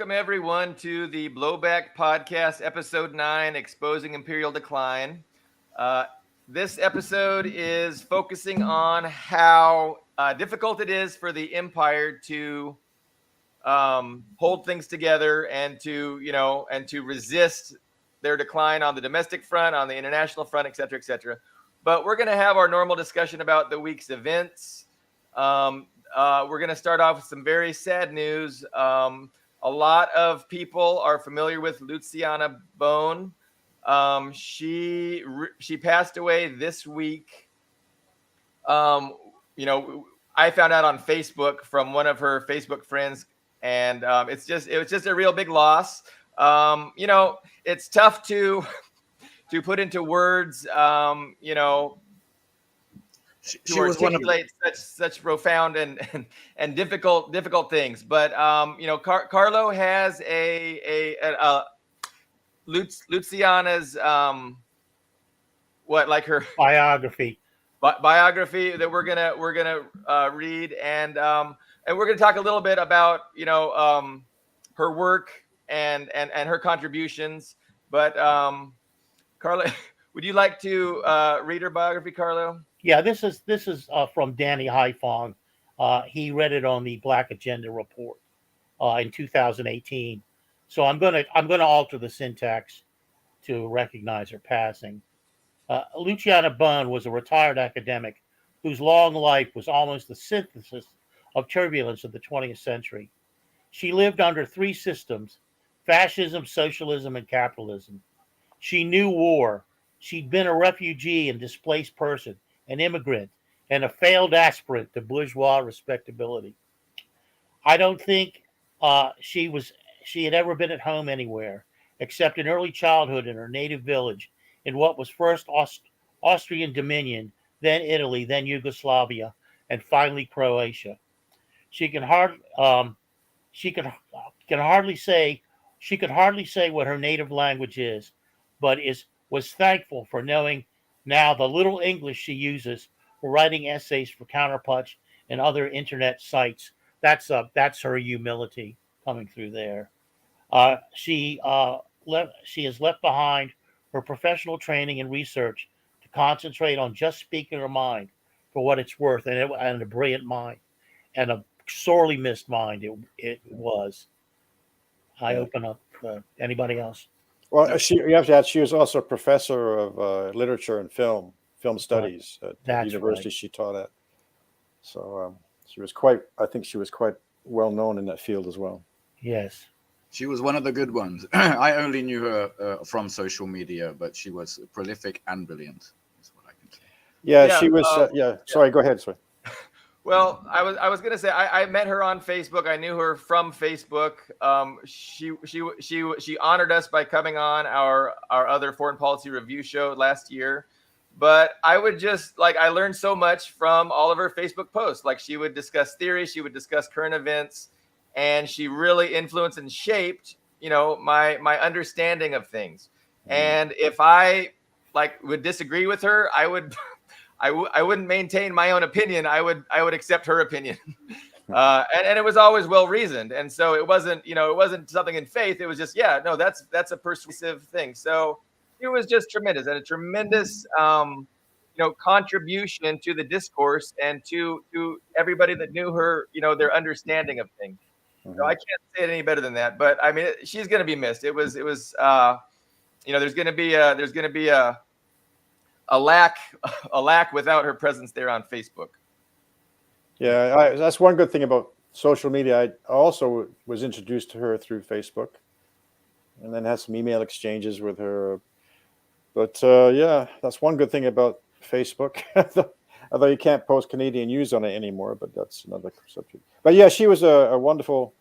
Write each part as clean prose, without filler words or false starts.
welcome everyone to the Blowback Podcast, Episode 9, Exposing Imperial Decline. Uh, this episode is focusing on how difficult it is for the Empire to hold things together and to resist their decline on the domestic front, on the international front, et cetera, et cetera. But we're going to have our normal discussion about the week's events. We're going to start off with some very sad news. A lot of people are familiar with Luciana Bone. She passed away this week. I found out on Facebook from one of her Facebook friends, and it was just a real big loss. It's tough to put into words. To articulate such profound and difficult things. But Carlo has a Luciana's her biography that we're gonna read, and we're gonna talk a little bit about her work and her contributions. But Carlo, would you like to read her biography, Carlo? Yeah, this is from Danny Haifong. He read it on the Black Agenda report in 2018. So I'm gonna alter the syntax to recognize her passing. Luciana Bone was a retired academic whose long life was almost the synthesis of turbulence of the 20th century. She lived under three systems: fascism, socialism, and capitalism. She knew war. She'd been a refugee and displaced person, an immigrant, and a failed aspirant to bourgeois respectability. I don't think she had ever been at home anywhere except in early childhood in her native village in what was first Austrian Dominion, then Italy, then Yugoslavia, and finally Croatia. She could hardly say what her native language is, but was thankful for knowing now the little English she uses for writing essays for Counterpunch and other internet sites. That's her humility coming through there. She has left behind her professional training and research to concentrate on just speaking her mind for what it's worth, and a brilliant mind, and a sorely missed mind it was. I open up anybody else. Well, you have to add, she was also a professor of literature and film studies at the university she taught at. So I think she was quite well known in that field as well. Yes. She was one of the good ones. I only knew her from social media, but she was prolific and brilliant. That's what I can say. Yeah, she was. Sorry, go ahead. Sorry. Well, I was gonna say I met her on Facebook. I knew her from Facebook. She honored us by coming on our other foreign policy review show last year. But I would I learned so much from all of her Facebook posts. Like, she would discuss theory, she would discuss current events, and she really influenced and shaped my understanding of things. And if I would disagree with her, I wouldn't maintain my own opinion. I would accept her opinion, and it was always well reasoned. And so it wasn't something in faith. It was just that's a persuasive thing. So it was just tremendous, and a tremendous contribution to the discourse and to everybody that knew her, their understanding of things. So I can't say it any better than that. But I mean, she's going to be missed. It was there's going to be a lack without her presence there on Facebook. Yeah, that's one good thing about social media. I also was introduced to her through Facebook, and then had some email exchanges with her. But that's one good thing about Facebook. Although you can't post Canadian news on it anymore, but that's another subject. But yeah, she was a wonderful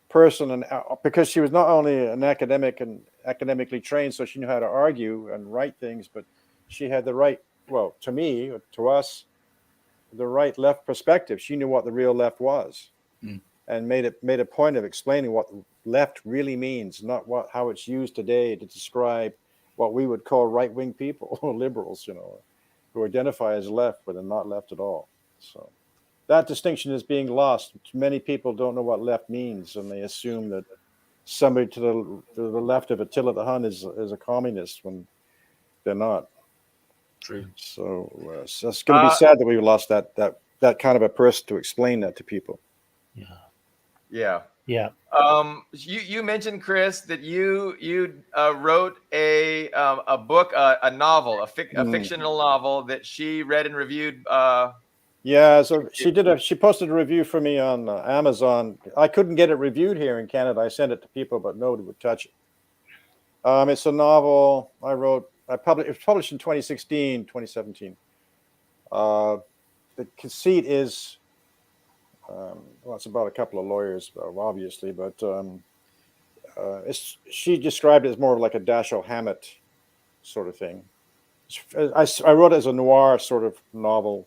person, and because she was not only an academic and academically trained, so she knew how to argue and write things, but she had the right, well, to me, to us, the right left perspective. She knew what the real left was, and made a point of explaining what left really means, not how it's used today to describe what we would call right-wing people or liberals, who identify as left, but are not left at all. So that distinction is being lost. Many people don't know what left means, and they assume that somebody to the left of Attila the Hun is a communist when they're not. True. So it's going to be sad that we lost that kind of a person to explain that to people. Yeah. Yeah. You mentioned, Chris, that you wrote a book, a novel, a fictional novel that she read and reviewed. Yeah, so she posted a review for me on Amazon. I couldn't get it reviewed here in Canada. I sent it to people, but nobody would touch it. It's a novel I wrote. It was published in 2016, 2017. The conceit is, well, it's about a couple of lawyers, obviously, but she described it as more like a Dashiell Hammett sort of thing. I wrote it as a noir sort of novel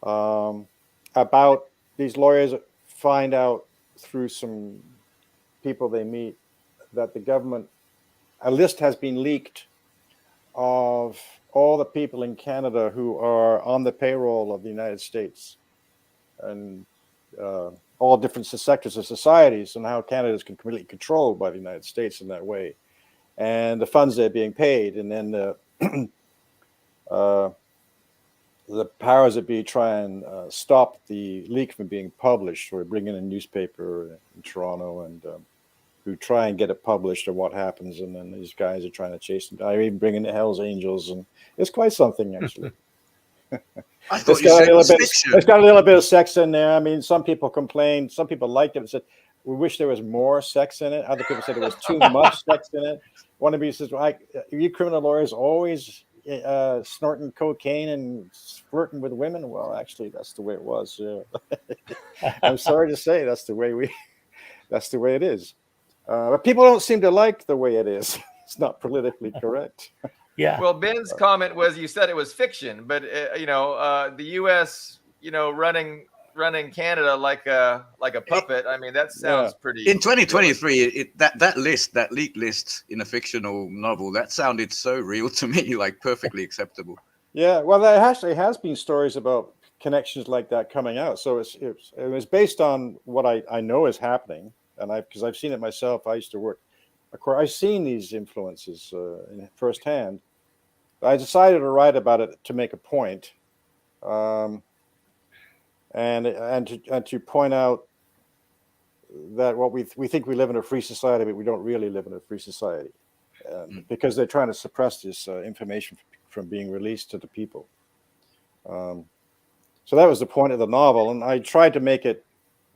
about these lawyers find out through some people they meet that the government, a list has been leaked of all the people in Canada who are on the payroll of the United States and all different sectors of societies, and how Canada is completely controlled by the United States in that way, and the funds they're being paid, and then the powers that be try and stop the leak from being published, or bring in a newspaper in Toronto and who try and get it published, or what happens, and then these guys are trying to chase them. I even bring in the Hells Angels, and it's quite something actually. I thought you said it was fiction. It's got a little bit of sex in there. I mean, some people complained, some people liked it and said, we wish there was more sex in it. Other people said there was too much sex in it. One of you says, well, you criminal lawyers always snorting cocaine and flirting with women? Well, actually, that's the way it was. I'm sorry to say that's the way it is. But people don't seem to like the way it is. It's not politically correct. Yeah. Well, Ben's comment was, you said it was fiction, but the U.S. running Canada like a puppet. I mean, that sounds pretty. In 2023, that leaked list in a fictional novel, that sounded so real to me, like perfectly acceptable. Yeah, well, there actually has been stories about connections like that coming out. So it was based on what I know is happening, and because I've seen it myself. I used to work. Of course, I've seen these influences firsthand. I decided to write about it to make a point, and to point out that what we think we live in a free society, but we don't really live in a free society, because they're trying to suppress this information from being released to the people. So that was the point of the novel, and I tried to make it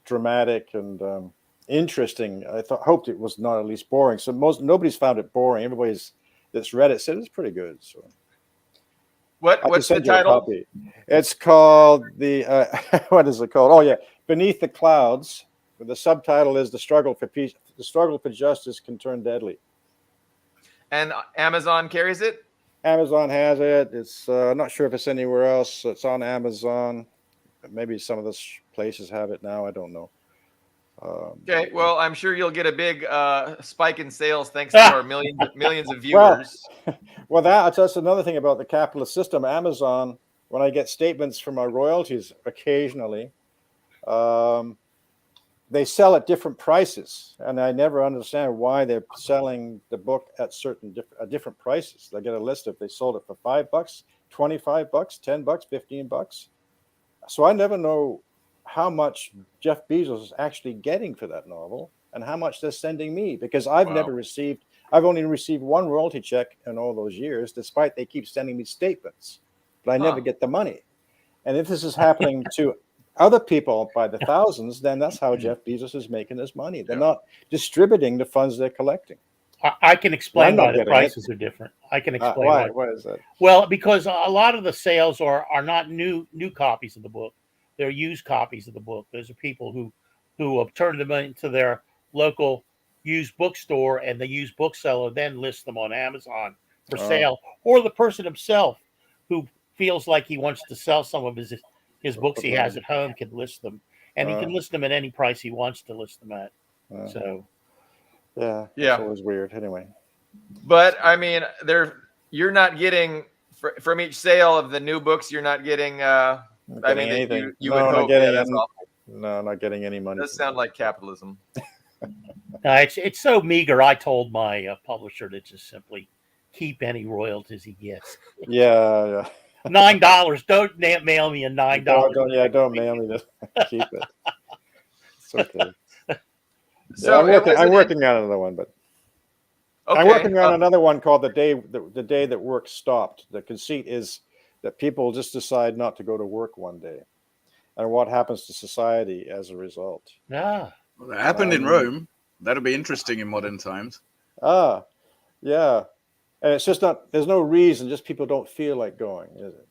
dramatic and interesting. I hoped it was not at least boring. So nobody's found it boring. Everybody's that's read it said it's pretty good. So what's the title? It's called what is it called? Oh yeah, Beneath the Clouds. The subtitle is The Struggle for Peace. The Struggle for Justice Can Turn Deadly. And Amazon carries it? Amazon has it. It's not sure if it's anywhere else. It's on Amazon. Maybe some of the places have it now. I don't know. Okay, well, I'm sure you'll get a big spike in sales thanks to our millions of viewers. Well, that's another thing about the capitalist system. Amazon, when I get statements from my royalties occasionally, they sell at different prices, and I never understand why they're selling the book at different prices. I get a list if they sold it for $5, $25, $10, $15. So I never know how much Jeff Bezos is actually getting for that novel and how much they're sending me, because I've only received one royalty check in all those years, despite they keep sending me statements, but I never get the money. And if this is happening to other people by the thousands, then that's how Jeff Bezos is making his money. They're not distributing the funds they're collecting. I can explain why the prices are different. I can explain why. Why is that? Well, because a lot of the sales are not new copies of the book. They're used copies of the book. Those are people who have turned them into their local used bookstore, and the used bookseller then lists them on Amazon for sale, or the person himself who feels like he wants to sell some of his books he has at home can list them, and he can list them at any price he wants to list them at. Yeah, it's always weird. Anyway, but I mean, you're not getting from each sale of the new books. You're not getting. Anything. You would hope. No, not getting any money. Does sound like capitalism. It's so meager. I told my publisher to just simply keep any royalties he gets. Yeah, $9. Don't mail me a yeah. $9. Don't mail me this. Keep it. It's okay. Yeah, So it was I'm working on another one, but I'm okay. working on another one called the day that work stopped. The conceit is that people just decide not to go to work one day, and what happens to society as a result. Ah, Well, that happened in Um, Rome. That'll be interesting in modern times. Yeah, and it's just not. There's no reason. Just people don't feel like going. Is it?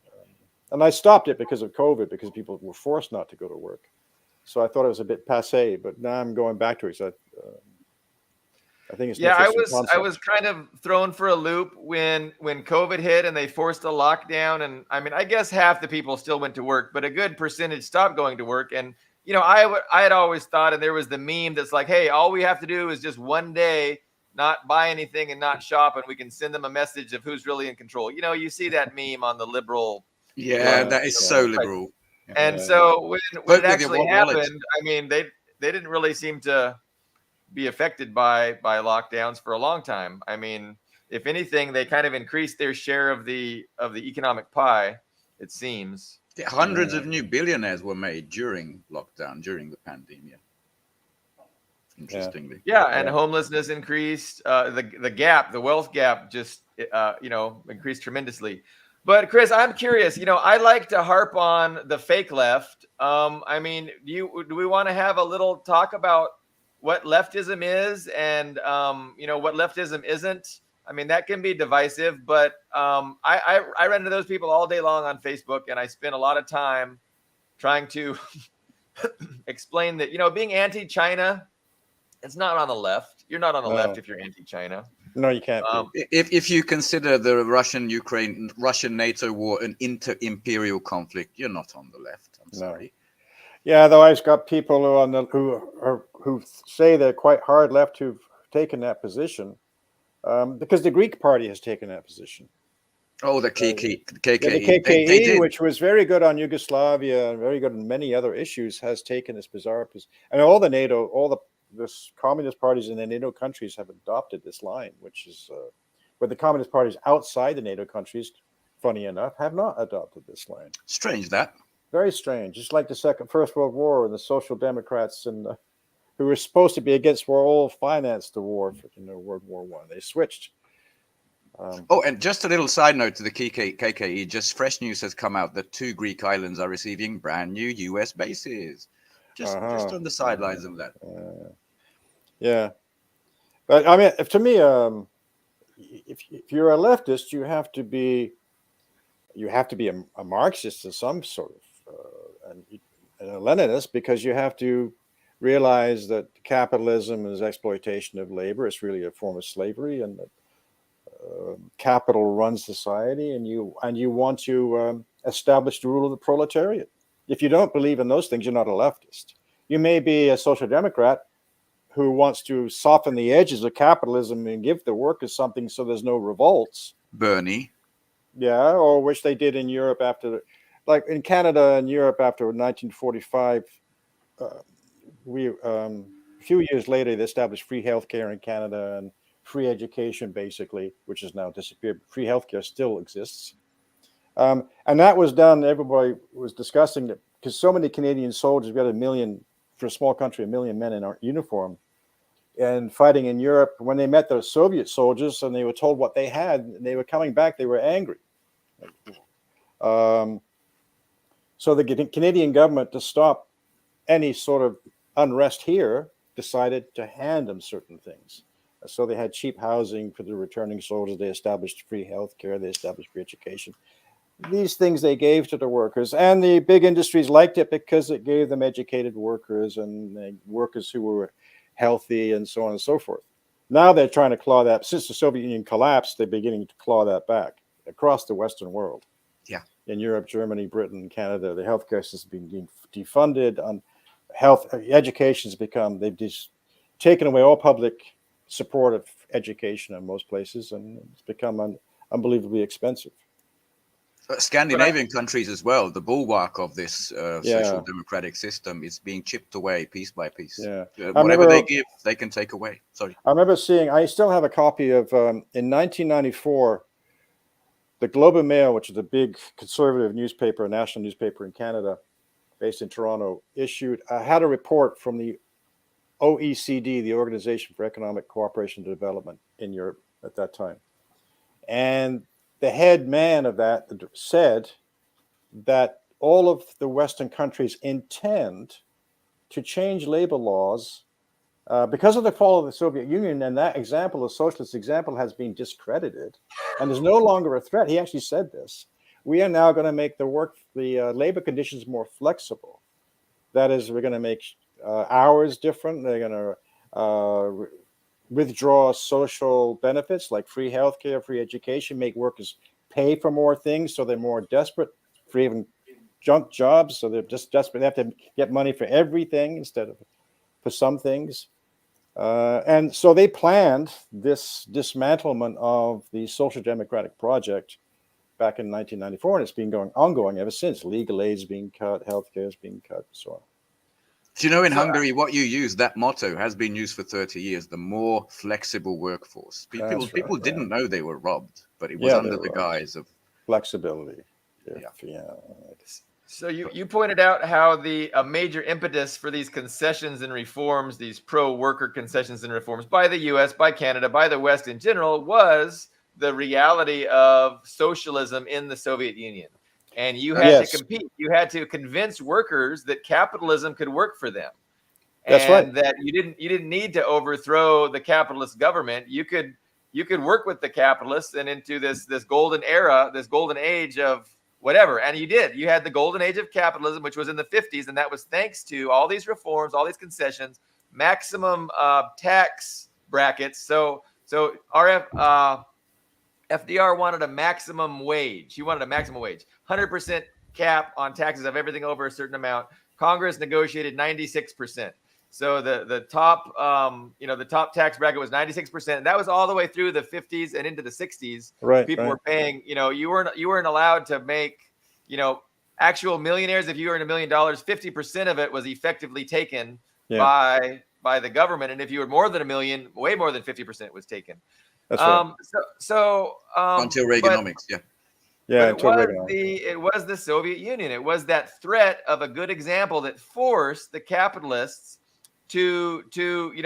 And I stopped it because of COVID, because people were forced not to go to work. So I thought it was a bit passé, but now I'm going back to it. So I think it's an Yeah, interesting I concept. was kind of thrown for a loop when COVID hit and they forced a lockdown. And I mean, I guess half the people still went to work, but a good percentage stopped going to work. And I had always thought, and there was the meme that's like, hey, all we have to do is just one day not buy anything and not shop, and we can send them a message of who's really in control. You see that meme on the liberal Yeah, Yeah, that is yeah, so liberal. and yeah. so when it Vote with your actually wallet. happened, I mean, they didn't really seem to be affected by lockdowns for a long time. I mean, if anything, they kind of increased their share of the economic pie, it seems. Yeah, hundreds of new billionaires were made during lockdown, during the pandemic. Interestingly. Yeah, and Yeah. homelessness increased. The wealth gap just increased tremendously. But Chris, I'm curious. I like to harp on the fake left. I mean, do we want to have a little talk about what leftism is and what leftism isn't? I mean, that can be divisive, but I run into those people all day long on Facebook, and I spend a lot of time trying to explain that being anti-China, it's not on the left. You're not on the left No, if you're anti-China. no, you can't be. If you consider the Russian NATO war an inter-imperial conflict, you're not on the left. I'm No. sorry. Yeah, though I've got people who say they're quite hard left who've taken that position, because the Greek party has taken that position. Oh, the KKE. Yeah, the They KKE, did. which was very good on Yugoslavia and very good on many other issues, has taken this bizarre position. And all the communist parties in the NATO countries have adopted this line, which is but the communist parties outside the NATO countries, funny enough, have not adopted this line. Strange that. Very strange. Just like the First World War, and the Social Democrats and who were supposed to be against war all financed the war for World War One. They switched. Oh, and just a little side note to the KKE. Just fresh news has come out that 2 Greek islands are receiving brand new U.S. bases. Just on the sidelines of that. Yeah, but I mean, to me, if you're a leftist, you have to be a Marxist of some sort of, and a Leninist, because you have to realize that capitalism is exploitation of labor. It's really a form of slavery, and that capital runs society, and you want to establish the rule of the proletariat. If you don't believe in those things, you're not a leftist. You may be a social democrat who wants to soften the edges of capitalism and give the workers something so there's no revolts. Bernie. Yeah, or which they did in Europe like in Canada and Europe after 1945. A few years later, they established free healthcare in Canada and free education, basically, which has now disappeared. Free healthcare still exists. And that was done, everybody was discussing it, because so many Canadian soldiers, we had 1 million, for a small country, 1 million men in our uniform, and fighting in Europe. When they met the Soviet soldiers and they were told what they had, and they were coming back, they were angry. So the Canadian government, to stop any sort of unrest here, decided to hand them certain things. So they had cheap housing for the returning soldiers. They established free health care. They established free education. These things they gave to the workers, and the big industries liked it because it gave them educated workers and workers who were healthy and so on and so forth. Now they're trying to claw that. Since the Soviet Union collapsed, they're beginning to claw that back across the Western world. Yeah. In Europe, Germany, Britain, Canada, the healthcare system has been defunded. On health, education's become, they've just taken away all public support of education in most places, and it's become unbelievably expensive. Scandinavian countries as well. The bulwark of this social Yeah. democratic system is being chipped away piece by piece. Yeah. Whatever they give, they can take away. Sorry. I remember seeing, I still have a copy of, in 1994, the Globe and Mail, which is a big conservative newspaper, national newspaper in Canada, based in Toronto, had a report from the OECD, the Organization for Economic Cooperation and Development in Europe at that time. And the head man of that said that all of the Western countries intend to change labor laws because of the fall of the Soviet Union. And that example, the socialist example, has been discredited and is no longer a threat. He actually said this. We are now going to make the labor conditions more flexible. That is, we're going to make hours different. They're going to withdraw social benefits like free healthcare, free education, make workers pay for more things so they're more desperate for even junk jobs. So they're just desperate. They have to get money for everything instead of for some things. And so they planned this dismantlement of the social democratic project back in 1994, and it's been ongoing ever since. Legal aid is being cut, healthcare is being cut, and so on. Do you know in Hungary what you use? That motto has been used for 30 years. The more flexible workforce. People didn't know they were robbed, but it was under the guise of flexibility. Yeah. So you pointed out how a major impetus for these concessions and reforms, these pro-worker concessions and reforms by the U.S., by Canada, by the West in general, was the reality of socialism in the Soviet Union. And you had to compete. You had to convince workers that capitalism could work for them. That's right. And that you didn't need to overthrow the capitalist government. You could work with the capitalists and into this golden era, this golden age of whatever. And you did. You had the golden age of capitalism, which was in the 50s, and that was thanks to all these reforms, all these concessions, maximum tax brackets. So FDR wanted a maximum wage. He wanted a maximum wage, 100% cap on taxes of everything over a certain amount. Congress negotiated 96%. So the top the top tax bracket was 96%. And that was all the way through the 50s and into the 60s. Right. People were paying. You weren't allowed to make actual millionaires. If you earned $1 million, 50% of it was effectively taken by the government. And if you were more than $1 million, way more than 50% was taken. That's right. Until Reaganomics, it was the Soviet Union. It was that threat of a good example that forced the capitalists to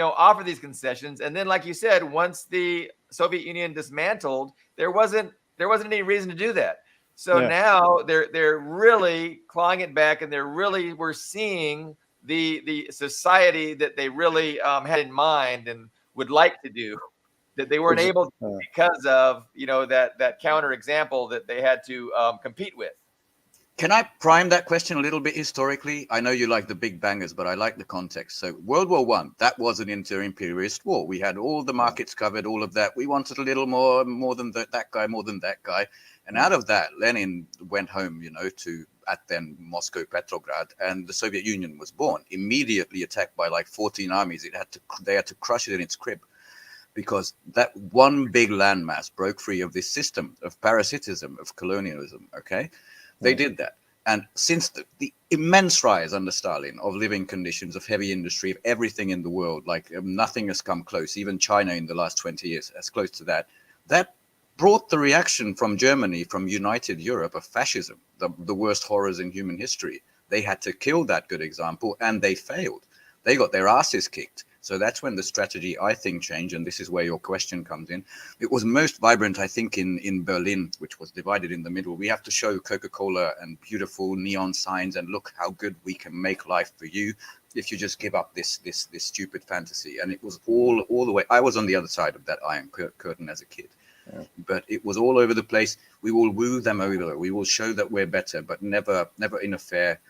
offer these concessions. And then, like you said, once the Soviet Union dismantled, there wasn't any reason to do that. So now they're really clawing it back, and we're seeing the society that they really had in mind and would like to do, that they weren't able to because of that counter example that they had to compete with. Can I prime that question a little bit historically? I know you like the big bangers, but I like the context. So World War I, that was an inter-imperialist war. We had all the markets covered, all of that. We wanted a little more than that guy, more than that guy. And out of that, Lenin went home, to at then Moscow, Petrograd, and the Soviet Union was born. Immediately attacked by like 14 armies. They had to crush it in its crib, because that one big landmass broke free of this system of parasitism, of colonialism. Okay. They did that. And since the immense rise under Stalin of living conditions, of heavy industry, of everything in the world, like nothing has come close, even China in the last 20 years, as close to that brought the reaction from Germany, from United Europe, of fascism, the worst horrors in human history. They had to kill that good example, and they failed. They got their asses kicked. So that's when the strategy, I think, changed, and this is where your question comes in. It was most vibrant, I think, in Berlin, which was divided in the middle. We have to show Coca-Cola and beautiful neon signs and look how good we can make life for you if you just give up this stupid fantasy. And it was all the way. I was on the other side of that iron curtain as a kid. Yeah. But it was all over the place. We will woo them over. We will show that we're better, but never in a fair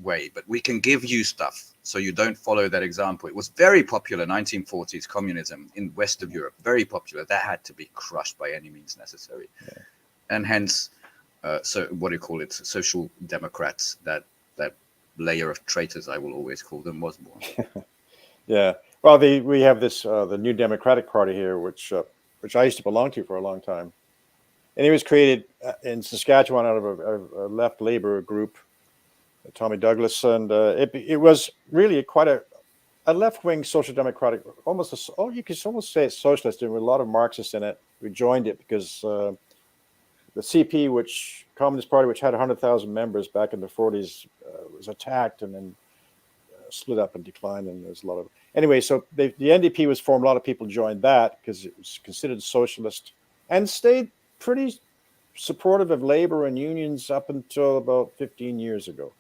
way. But we can give you stuff so you don't follow that example. It was very popular, 1940s communism in West of Europe, very popular. That had to be crushed by any means necessary. Yeah. And hence, so what do you call it? Social democrats, that layer of traitors, I will always call them, was born. Yeah. Well, we have this the New Democratic Party here, which I used to belong to for a long time. and he was created in Saskatchewan out of a left labor group, Tommy Douglas, and it was really quite a left-wing social democratic, you could almost say it's socialist. There were a lot of Marxists in it. We joined it because the CP, which Communist Party, which had 100,000 members back in the 40s, was attacked and then split up and declined. And there's a lot of anyway. So the NDP was formed. A lot of people joined that because it was considered socialist and stayed pretty supportive of labor and unions up until about 15 years ago.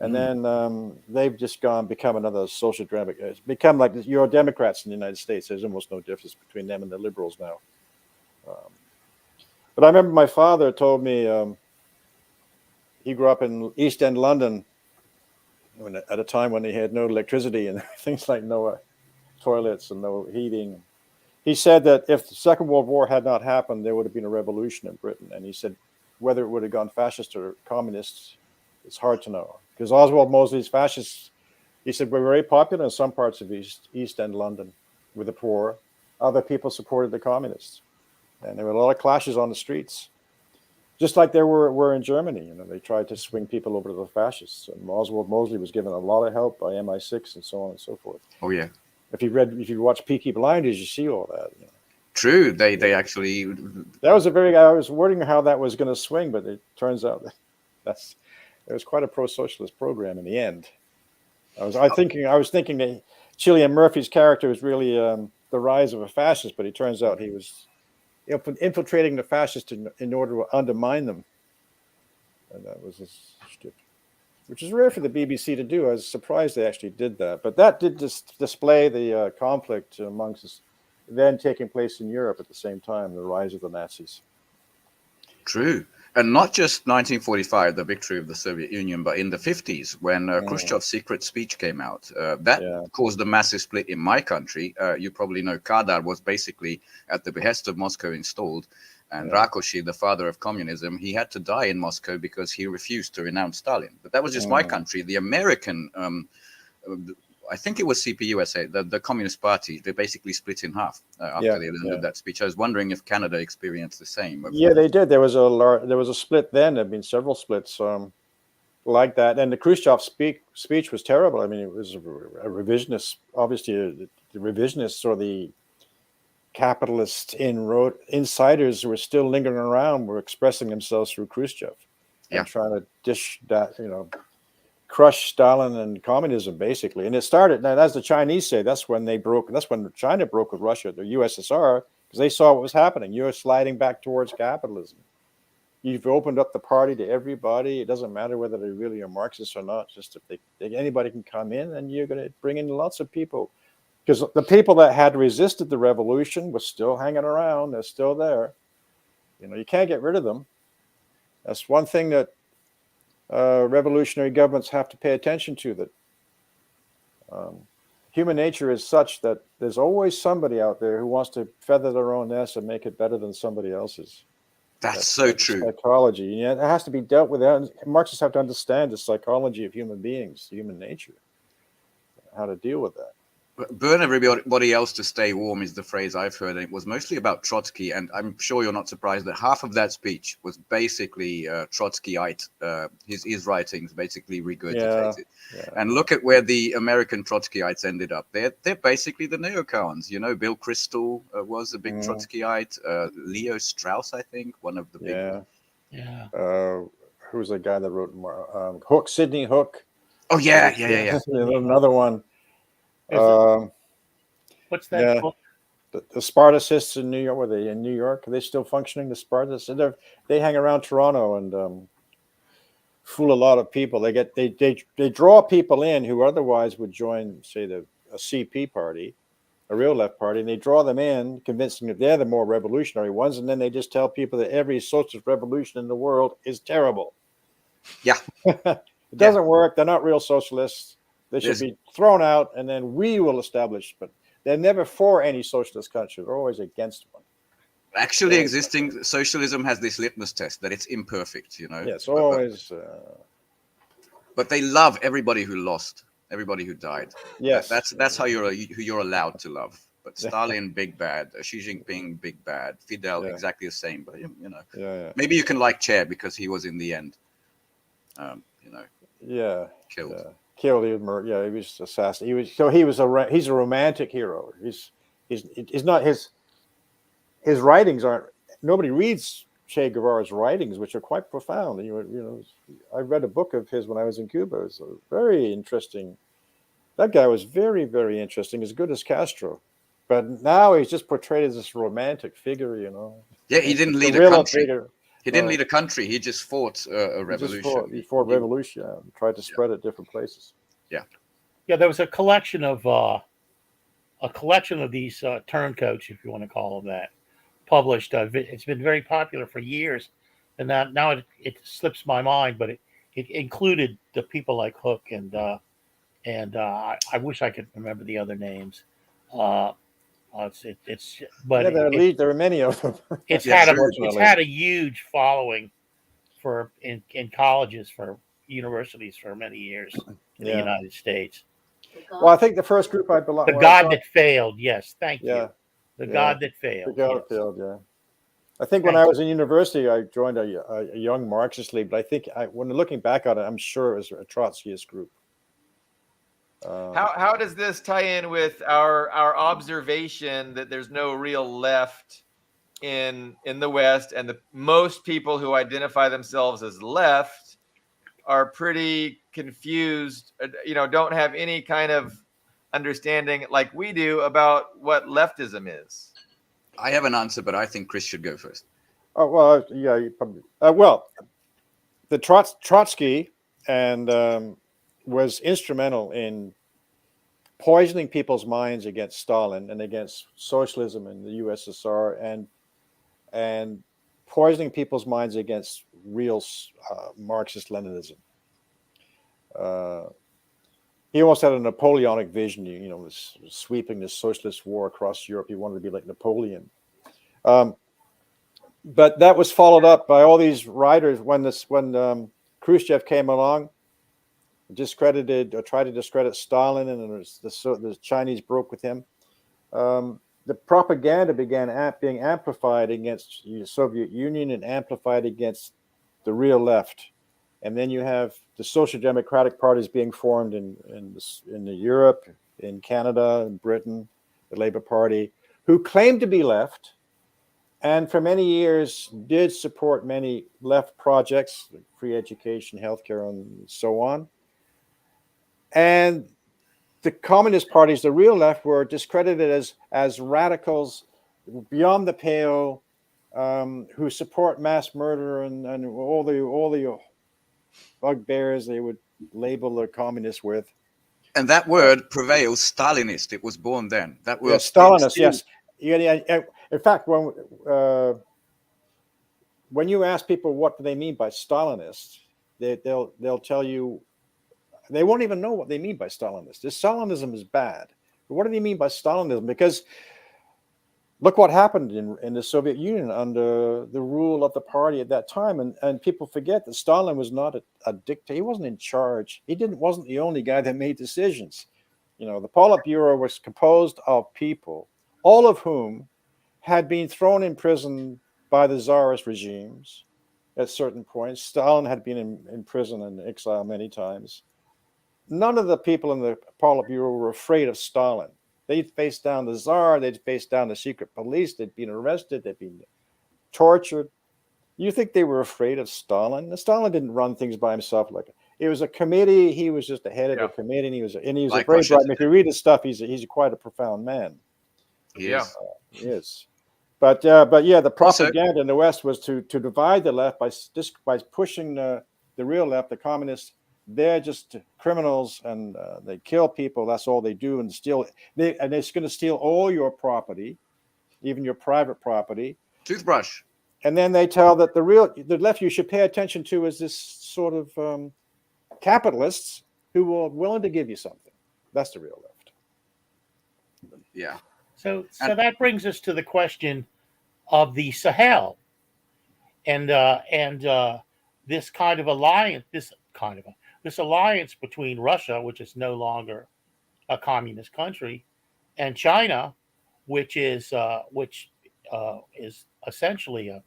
And then they've just become another social democrat. It's become like your Democrats in the United States. There's almost no difference between them and the liberals now. But I remember my father told me he grew up in East End, London, at a time when he had no electricity and things like no toilets and no heating. He said that if the Second World War had not happened, there would have been a revolution in Britain. And he said whether it would have gone fascist or communist, it's hard to know. Because Oswald Mosley's fascists, he said, were very popular in some parts of East End London with the poor. Other people supported the communists. And there were a lot of clashes on the streets, just like there were in Germany. They tried to swing people over to the fascists. And Oswald Mosley was given a lot of help by MI6 and so on and so forth. Oh yeah. If you watch Peaky Blinders, you see all that. True. They actually. That was I was wondering how that was going to swing, but it turns out that it was quite a pro-socialist program in the end. I was thinking that Cillian Murphy's character was really the rise of a fascist, but it turns out he was infiltrating the fascists in order to undermine them, and that was which is rare for the BBC to do. I was surprised they actually did that, but that did display the conflict amongst us then taking place in Europe at the same time, the rise of the Nazis. True. And not just 1945, the victory of the Soviet Union, but in the 50s, when Khrushchev's secret speech came out, that caused a massive split in my country. You probably know Kadar was basically at the behest of Moscow installed. And Rakosi, the father of communism, he had to die in Moscow because he refused to renounce Stalin. But that was just my country. The American, I think it was CPUSA, the Communist Party, they basically split in half after they learned that speech. I was wondering if Canada experienced the same. Yeah, they did. There was a split then. There have been several splits like that. And the Khrushchev speech was terrible. I mean, it was a revisionist, obviously the revisionists or the capitalist insiders who were still lingering around were expressing themselves through Khrushchev and trying to dish that, crush Stalin and communism, basically. And it started, now as the Chinese say, that's when China broke with Russia, the USSR, because they saw what was happening. You're sliding back towards capitalism. You've opened up the party to everybody. It doesn't matter whether they really are Marxists or not. Just if anybody can come in, and you're going to bring in lots of people. Because the people that had resisted the revolution were still hanging around. They're still there. You can't get rid of them. That's one thing that revolutionary governments have to pay attention to, that human nature is such that there's always somebody out there who wants to feather their own nest and make it better than somebody else's. That's so true. Psychology. It has to be dealt with. Marxists have to understand the psychology of human beings, human nature, how to deal with that. Burn everybody else to stay warm is the phrase I've heard. And it was mostly about Trotsky. And I'm sure you're not surprised that half of that speech was basically Trotskyite, his writings basically regurgitated. Yeah. And look at where the American Trotskyites ended up. They're basically the neocons. Bill Kristol was a big Trotskyite. Leo Strauss, I think, one of the big. Yeah. Who's the guy that wrote Hook? Sidney Hook. Oh, yeah. Another one. What's that book? The Spartacists in New York. Were they in New York? Are they still functioning? The Spartacists. They hang around Toronto and fool a lot of people. They draw people in who otherwise would join, say, a CP party, a real left party, and they draw them in, convincing that they're the more revolutionary ones, and then they just tell people that every socialist revolution in the world is terrible. Yeah, it doesn't work. They're not real socialists. They should be thrown out, and then we will establish. But they're never for any socialist country. They're always against one. Actually, existing socialism has this litmus test that it's imperfect, Yes, always. But they love everybody who lost, everybody who died. Yes, that's how you're allowed to love. But Stalin, big bad. Xi Jinping, big bad. Fidel, Yeah. exactly the same. But Yeah. maybe you can like Chair because he was in the end, Yeah. killed. Yeah. Killed. He was assassinated. He's a romantic hero. He's not his writings aren't. Nobody reads Che Guevara's writings, which are quite profound. I read a book of his when I was in Cuba. It's very interesting. That guy was very, very interesting, as good as Castro. But now he's just portrayed as this romantic figure, Yeah, he didn't lead a guerrilla country. figure. He didn't No. lead a country. He just fought a He revolution. just fought revolution, tried to spread it different places. Yeah, there was a collection of these turncoats, if you want to call them that, published. It's been very popular for years, and now it slips my mind, but it included the people like Hook and I wish I could remember the other names. But Yeah, there are many of them. it's Yeah, had unfortunately. a huge following in colleges, for universities for many years in the Yeah. United States. Well, I think the first group I belong. The God that failed. Yes, thank Yeah. you. The Yeah. God that The failed. Garfield, yeah. I think when Thank I was in university, I joined a young Marxist league. But I think when looking back on it, I'm sure it was a Trotskyist group. How does this tie in with our observation that there's no real left in the West, and most people who identify themselves as left are pretty confused, don't have any kind of understanding like we do about what leftism is? I have an answer, but I think Chris should go first. Oh well, yeah, you probably. The Trotsky and was instrumental in poisoning people's minds against Stalin and against socialism in the USSR, and poisoning people's minds against real Marxist-Leninism. He almost had a Napoleonic vision, was sweeping the socialist war across Europe. He wanted to be like Napoleon. But that was followed up by all these writers when Khrushchev came along, discredited or tried to discredit Stalin, and the Chinese broke with him. The propaganda began being amplified against the Soviet Union and amplified against the real left. And then you have the social democratic parties being formed in Europe, in Canada, in Britain, the Labour Party, who claimed to be left, and for many years did support many left projects, like free education, healthcare, and so on. And the communist parties, the real left, were discredited as radicals beyond the pale, who support mass murder and all the bugbears they would label the communists with. And that word prevails, Stalinist. It was born then. That word, Stalinist, yes. In fact, when you ask people what do they mean by Stalinist, they'll tell you they won't even know what they mean by Stalinist. Stalinism is bad. But what do they mean by Stalinism? Because look what happened in the Soviet Union under the rule of the party at that time. And people forget that Stalin was not a dictator. He wasn't in charge. He wasn't the only guy that made decisions. The Politburo was composed of people, all of whom had been thrown in prison by the Tsarist regimes at certain points. Stalin had been in prison and exile many times. None of the people in the Politburo were afraid of Stalin. They'd faced down the Tsar, they'd faced down the secret police, they'd been arrested, they'd been tortured. You think they were afraid of Stalin? Stalin didn't run things by himself. It was a committee. He was just the head of the committee, and he was like a very bright. If you read his stuff, he's quite a profound man. He is. He is. But the propaganda in the West was to divide the left by pushing the real left, the communists. They're just criminals, and they kill people. That's all they do, and steal. They're going to steal all your property, even your private property. Toothbrush. And then they tell that the left you should pay attention to is this sort of capitalists who are willing to give you something. That's the real left. Yeah. So that brings us to the question of the Sahel and this kind of alliance, this alliance between Russia, which is no longer a communist country, and China, which is essentially a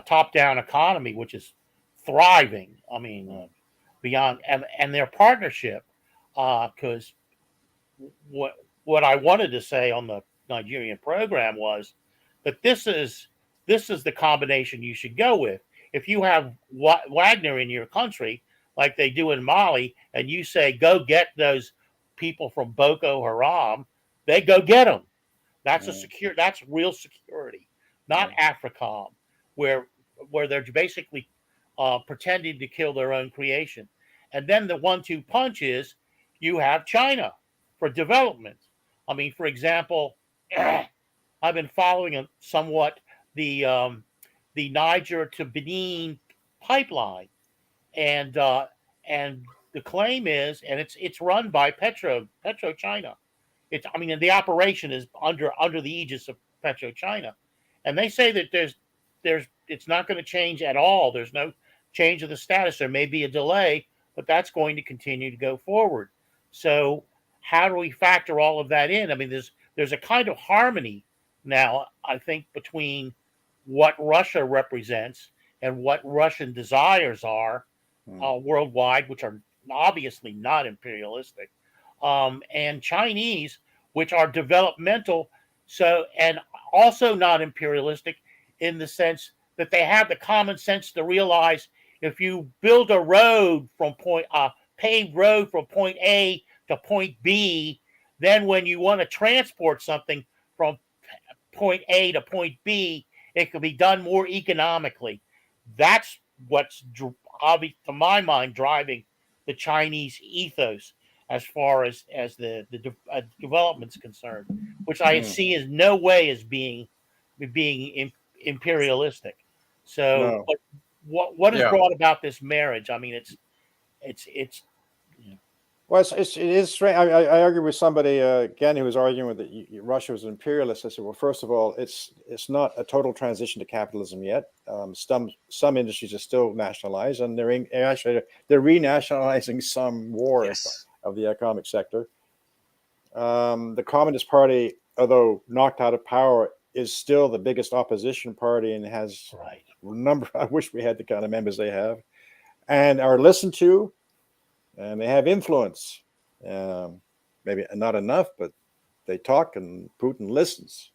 top-down economy, which is thriving. I mean, beyond and their partnership, because what I wanted to say on the Nigerian program was that this is the combination you should go with. If you have Wagner in your country, like they do in Mali, and you say go get those people from Boko Haram, they go get them. That's that's real security, not AFRICOM, where they're basically pretending to kill their own creation. And then the 1-2 punch is you have China for development. I mean, for example, I've been following somewhat the Niger to Benin pipeline, and the claim is, and it's run by PetroChina. I mean, the operation is under the aegis of PetroChina, and they say that it's not going to change at all. There's no change of the status. There may be a delay, but that's going to continue to go forward. So how do we factor all of that in? I mean, there's a kind of harmony now, I think, between what Russia represents and what Russian desires are worldwide, which are obviously not imperialistic, and Chinese, which are developmental, so and also not imperialistic in the sense that they have the common sense to realize if you build a road from paved road from point A to point B, then when you want to transport something from point A to point B, it can be done more economically. That's what's obvious to my mind driving the Chinese ethos as far as the development's concerned, which I see as no way as being imperialistic. So, but what has brought about this marriage? I mean, it's Well, it is strange. I argued with somebody again who was arguing with that Russia was an imperialist. I said, well, first of all, it's not a total transition to capitalism yet. Some industries are still nationalized, and they're renationalizing some wars of the economic sector. The Communist Party, although knocked out of power, is still the biggest opposition party and has a number. I wish we had the kind of members they have, and are listened to. And they have influence, maybe not enough, but they talk and Putin listens.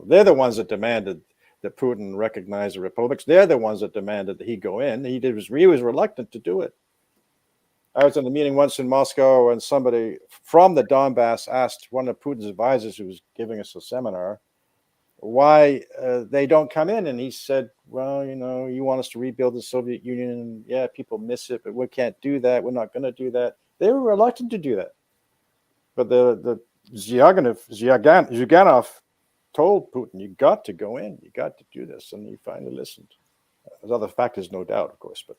They're the ones that demanded that Putin recognize the republics. They're the ones that demanded that he go in. He was reluctant to do it. I was in a meeting once in Moscow, and somebody from the Donbass asked one of Putin's advisors, who was giving us a seminar, why they don't come in. And he said, well, you want us to rebuild the Soviet Union, and yeah, people miss it, but we can't do that. We're not going to do that. They were reluctant to do that. But the Zhuganov told Putin, you got to go in, you got to do this. And he finally listened. There's other factors, no doubt, of course, but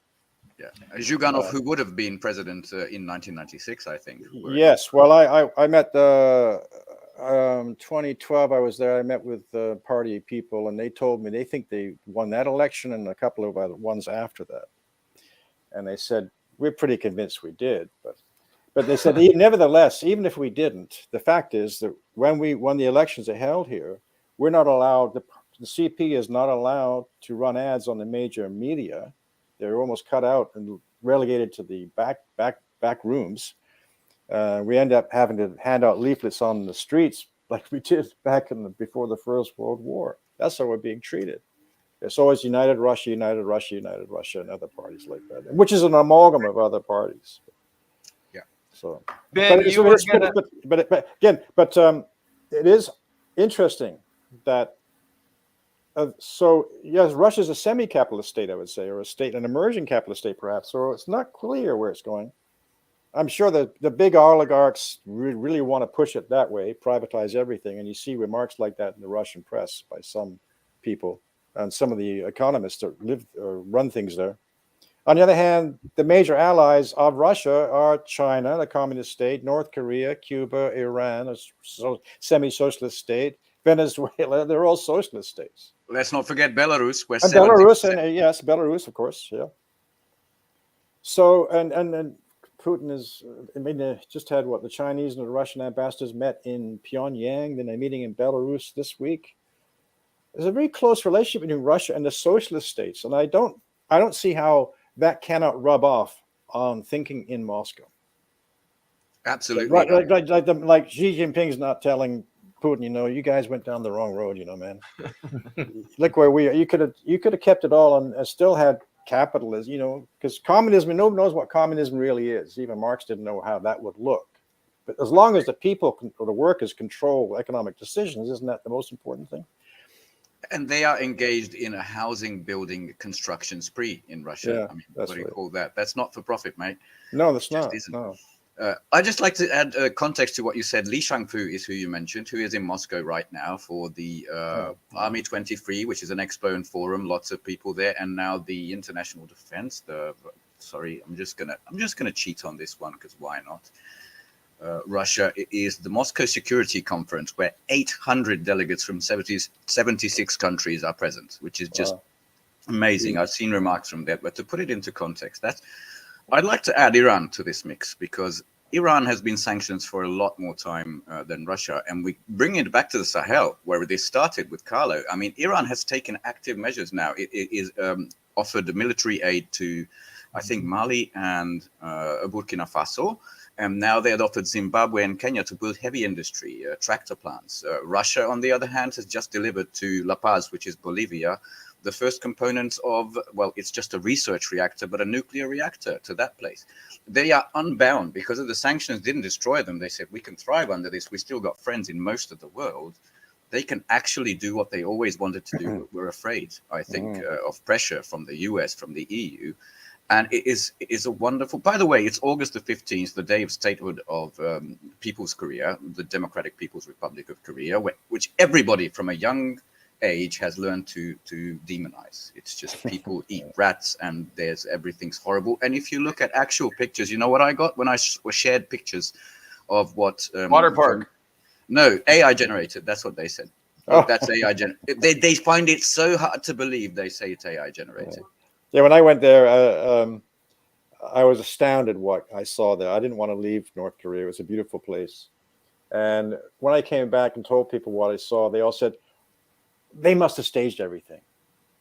yeah, Zhuganov, who would have been president in 1996, I think. Yes, well, I met 2012. I was there. I met with party people, and they told me they think they won that election and a couple of other ones after that. And they said we're pretty convinced we did, but they said nevertheless, even if we didn't, the fact is that when the elections are held here, we're not allowed. The CP is not allowed to run ads on the major media. They're almost cut out and relegated to the back rooms. We end up having to hand out leaflets on the streets like we did back before the First World War. That's how we're being treated. It's always United Russia, United Russia, United Russia, and other parties like that, which is an amalgam of other parties. Yeah. So, Ben, it is interesting that. So yes, Russia's a semi-capitalist state, I would say, or an emerging capitalist state, perhaps. So it's not clear where it's going. I'm sure that the big oligarchs really want to push it that way, privatize everything, and you see remarks like that in the Russian press by some people and some of the economists that live or run things there. On the other hand, the major allies of Russia are China, the communist state, North Korea, Cuba, Iran, a semi-socialist state, Venezuela. They're all socialist states. Let's not forget Belarus, where and Belarus, and yes, Belarus, of course, yeah. So and Putin is. I mean, they just had the Chinese and the Russian ambassadors met in Pyongyang. Then they're meeting in Belarus this week. There's a very close relationship between Russia and the socialist states, and I don't see how that cannot rub off on thinking in Moscow. Absolutely. Like Xi Jinping's not telling Putin, you guys went down the wrong road, man. Look where we are. You could have kept it all and still had capitalism, because communism, nobody knows what communism really is. Even Marx didn't know how that would look. But as long as the people or the workers control economic decisions, isn't that the most important thing? And they are engaged in a housing building construction spree in Russia. Yeah, I mean, that's what do you right. call that? That's not for profit, mate. No, that's not. Isn't. No. I'd just like to add context to what you said. Li Shangfu is who you mentioned, who is in Moscow right now for the Army 23, which is an expo and forum. Lots of people there, and now the International Defense. I'm just gonna cheat on this one because why not? Russia is the Moscow Security Conference, where 800 delegates from 76 countries are present, which is just amazing. I've seen remarks from that, but to put it into context, I'd like to add Iran to this mix, because Iran has been sanctioned for a lot more time than Russia, and we bring it back to the Sahel, where this started with Carlo. I mean, Iran has taken active measures now. It is offered military aid to, I think, Mali and Burkina Faso. And now they had offered Zimbabwe and Kenya to build heavy industry, tractor plants. Russia, on the other hand, has just delivered to La Paz, which is Bolivia, the first components of, it's just a research reactor, but a nuclear reactor to that place. They are unbound because of the sanctions didn't destroy them. They said, we can thrive under this. We still got friends in most of the world. They can actually do what they always wanted to do. We're afraid, I think, of pressure from the US, from the EU. And it is a wonderful, by the way, it's August the 15th, the day of statehood of People's Korea, the Democratic People's Republic of Korea, which everybody from a young age has learned to demonize. It's just people eat rats and everything's horrible. And if you look at actual pictures, you know what I got when I shared pictures of what? Water park. No, AI generated. That's what they said. Oh. That's AI generated. They find it so hard to believe. They say it's AI generated. Yeah, when I went there, I was astounded what I saw there. I didn't want to leave North Korea. It was a beautiful place. And when I came back and told people what I saw, they all said, they must have staged everything.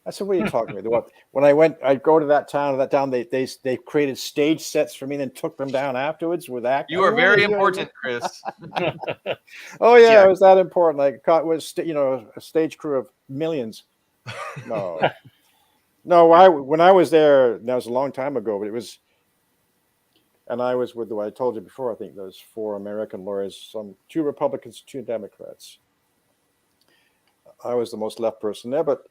I said, what are you talking about? When I'd go to that town, they created stage sets for me and then took them down afterwards with actors. You are very important, Chris. Oh, yeah, it was that important. Like, it was, a stage crew of millions. No. No, when I was there, that was a long time ago, but it was, and I was with I told you before, I think there's 4 American lawyers, 2 Republicans, 2 Democrats. I was the most left person there, but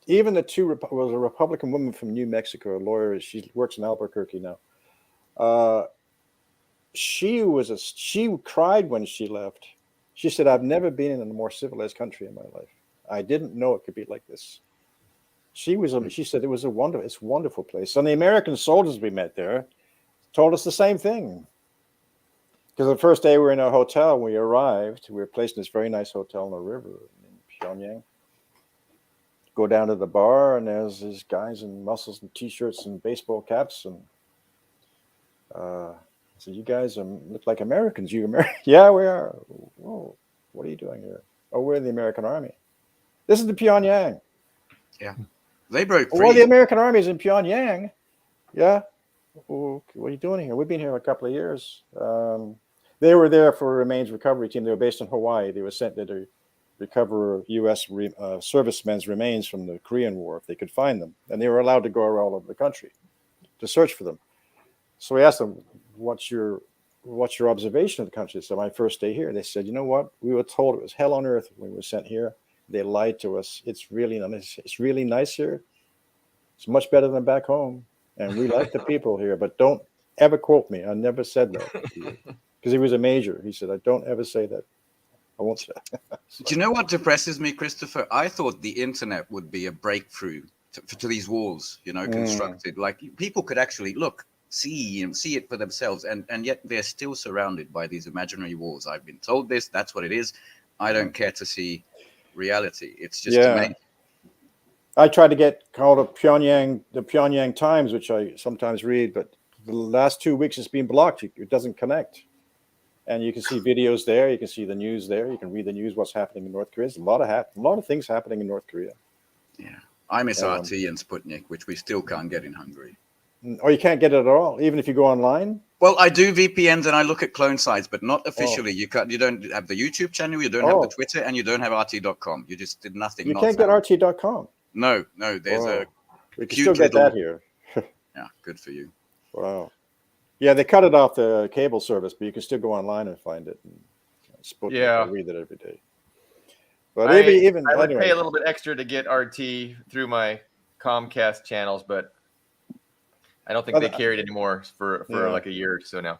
even the 2 was a Republican woman from New Mexico, a lawyer. She works in Albuquerque now. She cried when she left. She said, "I've never been in a more civilized country in my life. I didn't know it could be like this." She said it's a wonderful place. And the American soldiers we met there told us the same thing. Because the first day we were in a hotel, when we arrived, we were placed in this very nice hotel on the river in Pyongyang. Go down to the bar, and there's these guys in muscles and t-shirts and baseball caps. And I said, "You guys look like Americans. You American?" "Yeah, we are." "Whoa, what are you doing here?" "Oh, we're in the American Army." "This is the Pyongyang." Yeah. They broke free. "Well, the American Army is in Pyongyang." "Yeah." "Okay, what are you doing here?" "We've been here a couple of years." They were there for a remains recovery team. They were based in Hawaii. They were sent there to recover U.S. servicemen's remains from the Korean War if they could find them. And they were allowed to go all over the country to search for them. So we asked them, what's your observation of the country? So my first day here, they said, "You know what? We were told it was hell on earth when we were sent here. They lied to us. It's really nice here. It's much better than back home. And we like the people here, but don't ever quote me. I never said that." Because he was a major. He said, "I don't ever say that. I won't say that." Do you know what depresses me, Christopher? I thought the internet would be a breakthrough to these walls, constructed. Like people could actually see it for themselves. And yet they're still surrounded by these imaginary walls. I've been told this. That's what it is. I don't care to see reality. It's just amazing. I tried to get called the Pyongyang Times, which I sometimes read, but the last 2 weeks it's been blocked. It doesn't connect. And you can see videos there. You can see the news there. You can read the news, what's happening in North Korea. There's a lot of things happening in North Korea. Yeah. I miss RT and Sputnik, which we still can't get in Hungary. Or you can't get it at all, even if you go online? Well, I do VPNs and I look at clone sites, but not officially. You don't have the YouTube channel, you don't have the Twitter, and you don't have RT.com. You just did nothing. You can't get RT.com? No. There's a we can still get that here. Yeah, good for you. Wow. Yeah, they cut it off the cable service, but you can still go online and find it. And I read it every day. But I would anyway. pay a little bit extra to get RT through my Comcast channels, but I don't think they carry it anymore for like a year or so now.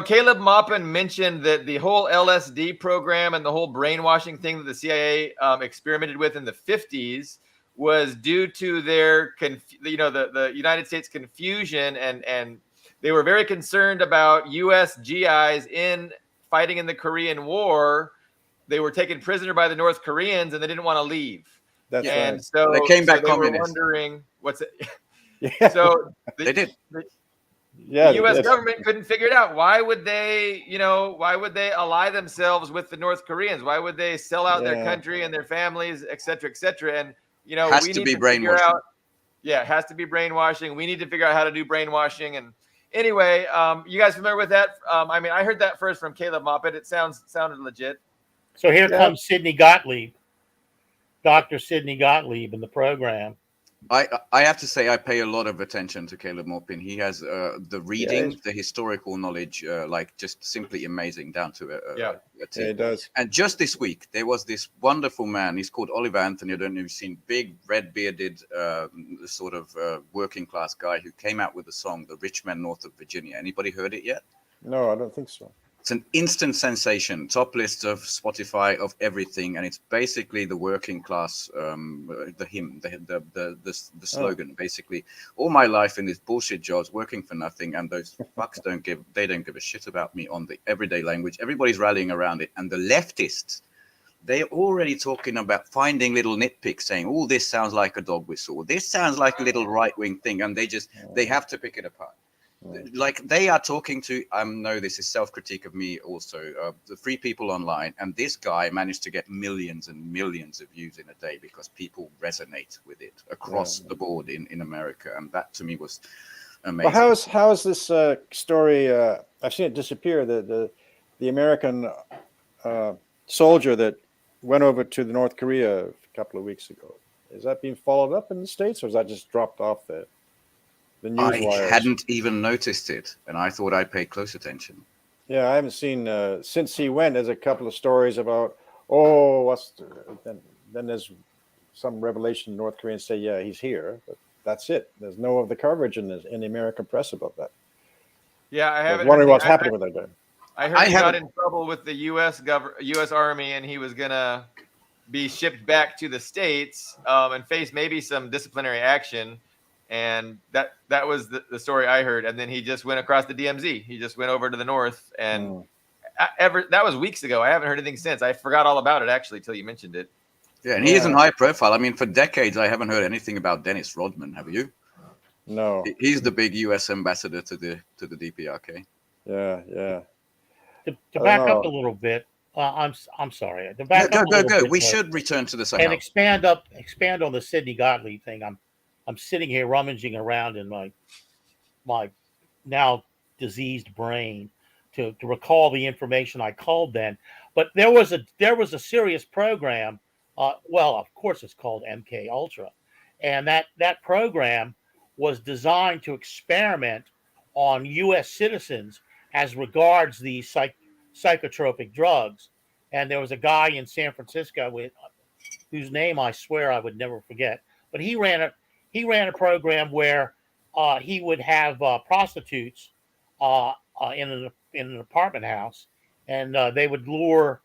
Caleb Maupin mentioned that the whole LSD program and the whole brainwashing thing that the CIA experimented with in the 50s was due to their, the United States confusion, and they were very concerned about U.S. GIs in fighting in the Korean War. They were taken prisoner by the North Koreans, and they didn't want to leave. That's right. So they came back they communist. were wondering what's it. Yeah. So they did. The U.S. government couldn't figure it out. Why would they ally themselves with the North Koreans? Why would they sell out their country and their families, et cetera, et cetera? And we need to figure out. Yeah, it has to be brainwashing. We need to figure out how to do brainwashing. And anyway, you guys familiar with that? I heard that first from Caleb Maupin. It sounded legit. So here comes Sidney Gottlieb, Dr. Sidney Gottlieb in the program. I have to say I pay a lot of attention to Caleb Maupin. He has the reading, the historical knowledge, just simply amazing down to a T. Yeah, it does. And just this week, there was this wonderful man. He's called Oliver Anthony. I don't know if you've seen, big, red-bearded, sort of working class guy who came out with the song, The Rich Man North of Virginia. Anybody heard it yet? No, I don't think so. It's an instant sensation, top list of Spotify of everything, and it's basically the working class, the hymn, the slogan. Basically, all my life in these bullshit jobs, working for nothing, and those fucks don't give a shit about me on the everyday language. Everybody's rallying around it, and the leftists, they're already talking about finding little nitpicks, saying, "Oh, this sounds like a dog whistle. This sounds like a little right-wing thing," and they have to pick it apart. Like they are talking to, no, this is self-critique of me also, the free people online. And this guy managed to get millions and millions of views in a day because people resonate with it across the board in America. And that to me was amazing. Well, how is this story? I've seen it disappear. The American soldier that went over to the North Korea a couple of weeks ago. Is that being followed up in the States, or is that just dropped off the news wires? I hadn't even noticed it, and I thought I'd pay close attention. Yeah, I haven't seen since he went. There's a couple of stories about then there's some revelation. North Koreans say, yeah, he's here, but that's it. There's no of the coverage in the American press about that. Yeah, I haven't. Wondering what's happening with that guy. I heard he got in trouble with the U.S. Army, and he was gonna be shipped back to the States and face maybe some disciplinary action. And that was the story I heard. And then he just went across the DMZ. He just went over to the north, and that was weeks ago. I haven't heard anything since. I forgot all about it actually till you mentioned it. Yeah, and he isn't high profile. I mean, for decades I haven't heard anything about Dennis Rodman. Have you? No. He's the big U.S. ambassador to the DPRK. Yeah. To back up a little bit, I'm sorry. To back up go. We should return to the Sahel and expand on the Sidney Gottlieb thing. I'm sitting here rummaging around in my now diseased brain to recall the information I called then. But there was a serious program. Well, of course, it's called MK Ultra, and that program was designed to experiment on U.S. citizens as regards these psychotropic drugs. And there was a guy in San Francisco whose name I swear I would never forget, but he ran a program where he would have prostitutes in an apartment house, and they would lure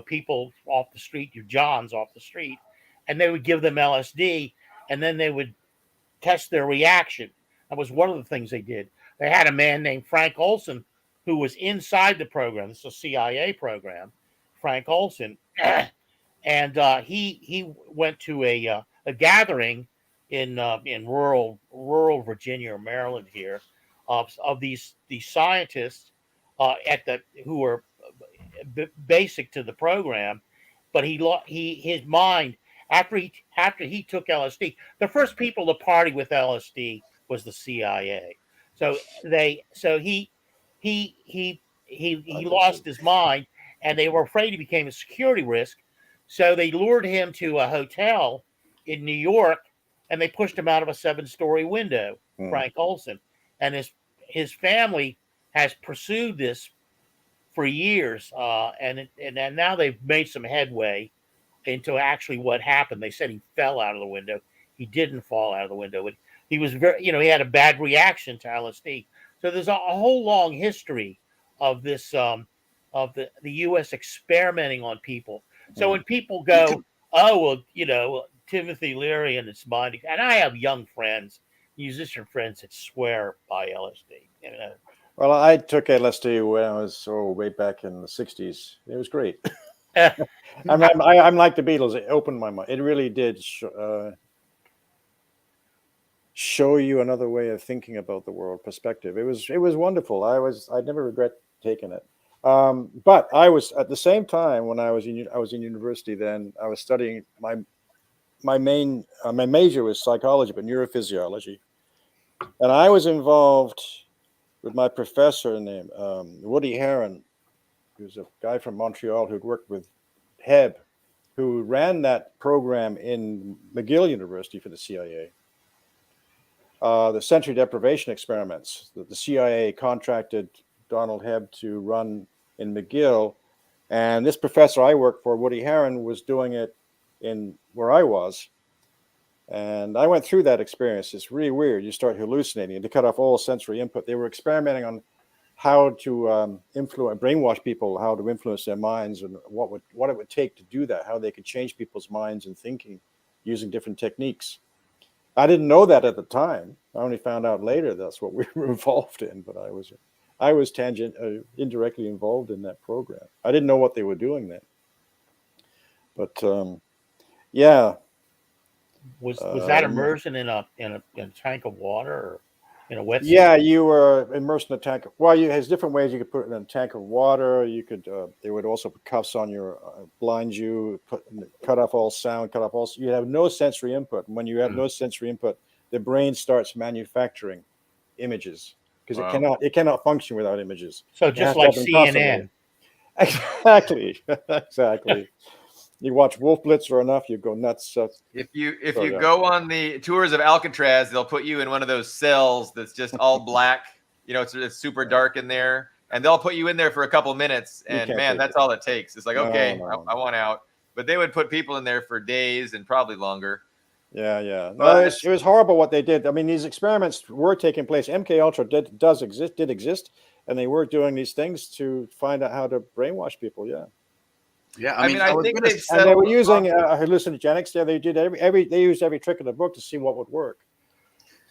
people off the street, your Johns off the street, and they would give them LSD, and then they would test their reaction. That was one of the things they did. They had a man named Frank Olson who was inside the program. This is a CIA program, Frank Olson, and he went to a gathering in rural Virginia or Maryland here of these scientists at the who were basic to the program, but his mind after he took LSD. The first people to party with LSD was the CIA. So he lost his mind, and they were afraid he became a security risk. So they lured him to a hotel in New York, and they pushed him out of a 7-story window. Frank Olson and his family has pursued this for years, and now they've made some headway into actually what happened. They said he fell out of the window. He didn't fall out of the window. He was he had a bad reaction to LSD. So there's a whole long history of this, of the U.S. experimenting on people. So when people go, oh, well, Timothy Leary and his mind, and I have young friends, musician friends that swear by LSD. Well, I took LSD when I was way back in the '60s. It was great. I'm like the Beatles. It opened my mind. It really did show you another way of thinking about the world, perspective. It was wonderful. I'd never regret taking it. But I was at the same time when I was in university. Then I was studying my major was psychology, but neurophysiology, and I was involved with my professor named Woody Herron, who's a guy from Montreal who'd worked with Hebb, who ran that program in McGill University for the CIA. The sensory deprivation experiments that the CIA contracted Donald Hebb to run in McGill. And this professor I worked for, Woody Herron, was doing it in where I was. And I went through that experience. It's really weird. You start hallucinating, and to cut off all sensory input. They were experimenting on how to brainwash people, how to influence their minds, and what it would take to do that, how they could change people's minds and thinking using different techniques. I didn't know that at the time. I only found out later that's what we were involved in, but I was indirectly involved in that program. I didn't know what they were doing then. But yeah. Was that immersion in a tank of water or in a wet? Yeah, you were immersed in a tank. Well, there's different ways you could put it in a tank of water. You could. They would also put cuffs on your, blind you, cut off all sound, cut off all. You have no sensory input. And when you have no sensory input, the brain starts manufacturing images because it cannot function without images. So just like CNN. Exactly. Exactly. You watch Wolf Blitzer enough, you go nuts. If you go on the tours of Alcatraz, they'll put you in one of those cells that's just all black. It's super dark in there, and they'll put you in there for a couple minutes, and man, that's all it takes. It's like, okay, I want out. But they would put people in there for days and probably longer. Yeah. No, it was horrible what they did. I mean, these experiments were taking place. MK Ultra did exist, and they were doing these things to find out how to brainwash people. Yeah. Yeah, I think they were using hallucinogenics. Yeah, they did they used every trick in the book to see what would work.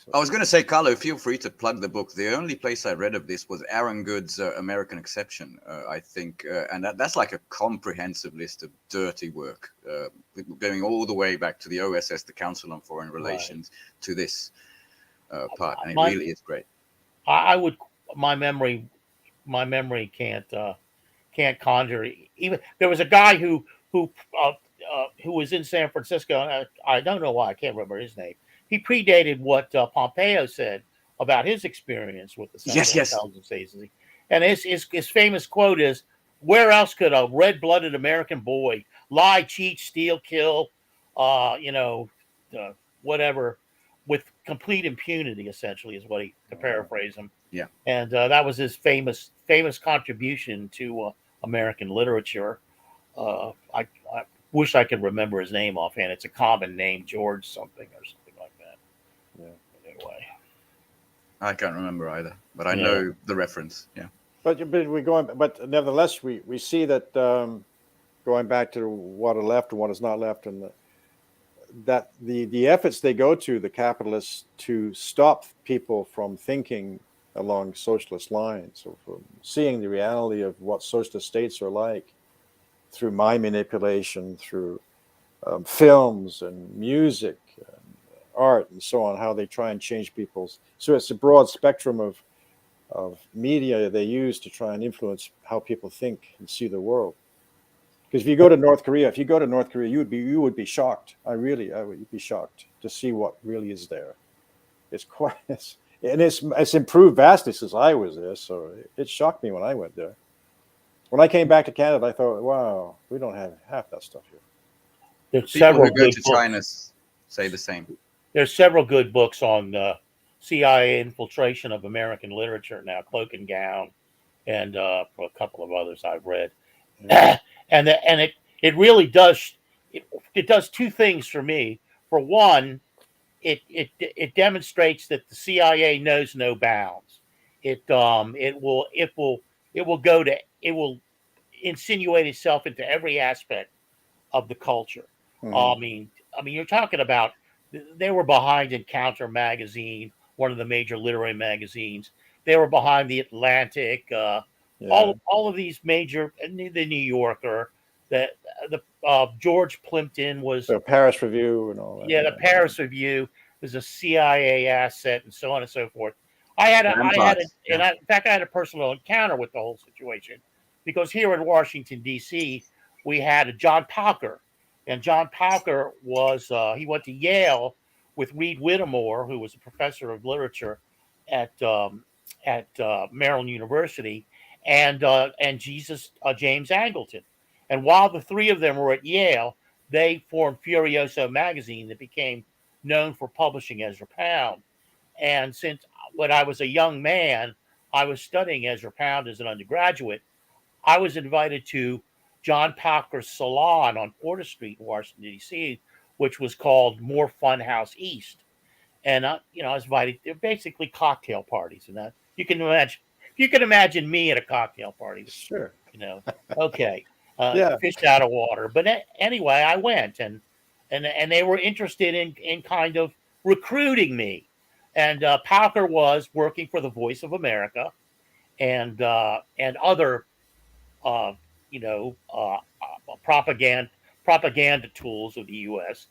So. I was going to say, Carlo, feel free to plug the book. The only place I read of this was Aaron Good's American Exception, I think, and that's like a comprehensive list of dirty work, going all the way back to the OSS, the Council on Foreign Relations, to this part, and it really is great. My memory can't conjure. Even there was a guy who was in San Francisco, and I don't know why I can't remember his name. He predated what Pompeo said about his experience with the Central Intelligence Agency, and his famous quote is, "Where else could a red-blooded American boy lie, cheat, steal, kill, whatever, with complete impunity?" Essentially, is what to paraphrase him. Yeah, and that was his famous contribution to American literature. I wish I could remember his name offhand. It's a common name, George something or something like that. Yeah. Anyway, I can't remember either, but I know the reference. Yeah. But nevertheless, we see that going back to what is left and what is not left, and that the efforts they go to, the capitalists, to stop people from thinking along socialist lines, or from seeing the reality of what socialist states are like through mind manipulation, through films and music, art and so on, how they try and change people's. So it's a broad spectrum of media they use to try and influence how people think and see the world. Because if you go to North Korea, you would be shocked. I would be shocked to see what really is there. It's quite, it's improved vastly since I was there. So it shocked me when I went there. When I came back to Canada, I thought, wow, we don't have half that stuff here. There's People several who go good to books. China say the same. There's several good books on CIA infiltration of American literature now, Cloak and Gown, and a couple of others I've read. Yeah. and it really does it does two things for me. For one, it demonstrates that the CIA knows no bounds. It will insinuate itself into every aspect of the culture. Mhm. I mean, you're talking about they were behind Encounter magazine, one of the major literary magazines. They were behind the Atlantic, Yeah. all of these major, the New Yorker, the George Plimpton was, So Paris Review and all that. yeah, the Paris Review was a CIA asset, and so on and so forth. In fact, I had a personal encounter with the whole situation because here in Washington D.C. we had a John Pauker, and John Pauker was he went to Yale with Reed Whittemore, who was a professor of literature at Maryland University, and James Angleton, and while the three of them were at Yale, they formed Furioso magazine that became known for publishing Ezra Pound. And since when I was a young man, I was studying Ezra Pound as an undergraduate, I was invited to John Pauker's salon on Porter Street in Washington, D.C., which was called More Fun House East. And I was invited. They're basically cocktail parties, and that you can imagine me at a cocktail party. Sure. Okay, Yeah. fish out of water. But anyway, I went, and they were interested in kind of recruiting me. And Pauker was working for the Voice of America and other uh, propaganda tools of the U.S.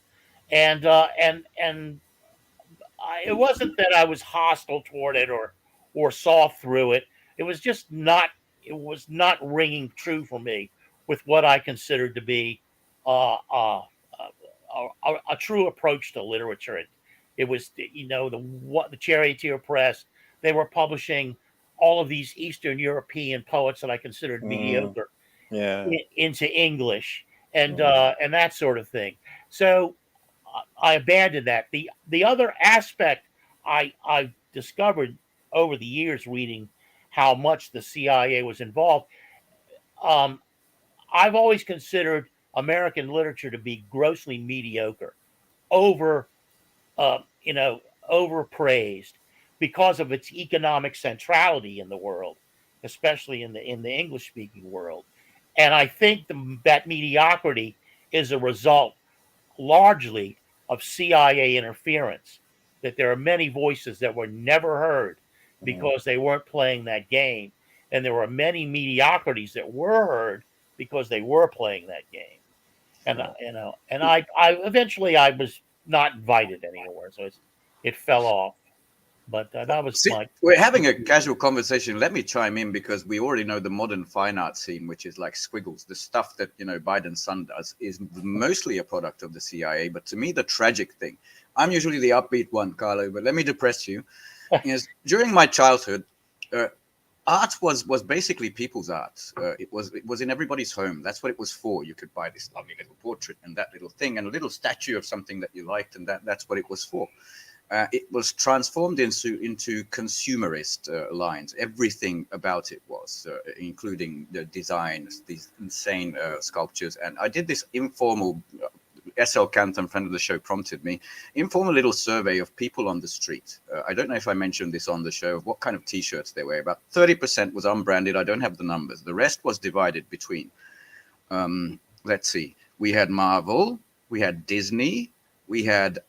And it wasn't that I was hostile toward it or saw through it. It was just not. It was not ringing true for me with what I considered to be uh, uh, a true approach to literature. It was the Charioteer Press. They were publishing all of these Eastern European poets that I considered Mm, mediocre yeah. into English and Mm, and that sort of thing. So I abandoned that. The other aspect I discovered over the years reading how much the CIA was involved. Um, I've always considered American literature to be grossly mediocre, over you know overpraised because of its economic centrality in the world, especially in the English speaking world. And I think that mediocrity is a result largely of CIA interference, that there are many voices that were never heard mm, because they weren't playing that game. And there were many mediocrities that were heard because they were playing that game. And yeah. I eventually I was not invited anywhere, so it fell off. But that was See, my we're having a casual conversation. Let me chime in because we already know the modern fine art scene, which is like Squiggles. The stuff that Biden's son does is mostly a product of the CIA. But to me, the tragic thing, I'm usually the upbeat one, Carlo, but let me depress you. Is during my childhood, art was basically people's art. It was in everybody's home. That's what it was for. You could buy this lovely little portrait and that little thing and a little statue of something that you liked, and that's what it was for. It was transformed into consumerist lines. Everything about it was, including the designs, these insane sculptures. And I did this informal, S.L. Canton, friend of the show, prompted me, informal little survey of people on the street. I don't know if I mentioned this on the show, of what kind of T-shirts they wear. About 30% was unbranded. I don't have the numbers. The rest was divided between, let's see, we had Marvel, we had Disney, we had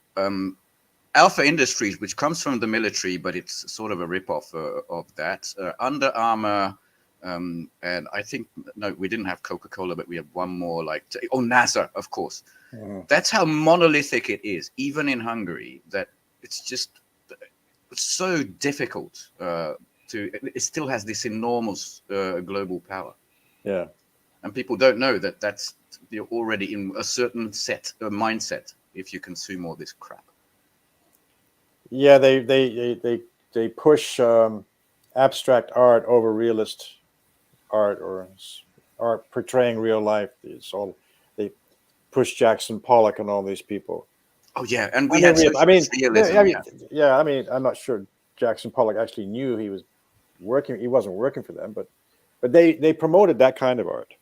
Alpha Industries, which comes from the military, but it's sort of a ripoff of that. Under Armour, And I think, no, we didn't have Coca-Cola, but we had one more NASA, of course. That's how monolithic it is, even in Hungary, that it's just so difficult it still has this enormous global power. Yeah. And people don't know that you're already in a certain mindset if you consume all this crap. Yeah, they push abstract art over realist art or art portraying real life. They push Jackson Pollock and all these people. Oh yeah, and we had realism. Yeah, I mean, I'm not sure Jackson Pollock actually knew he was working. He wasn't working for them, but they promoted that kind of art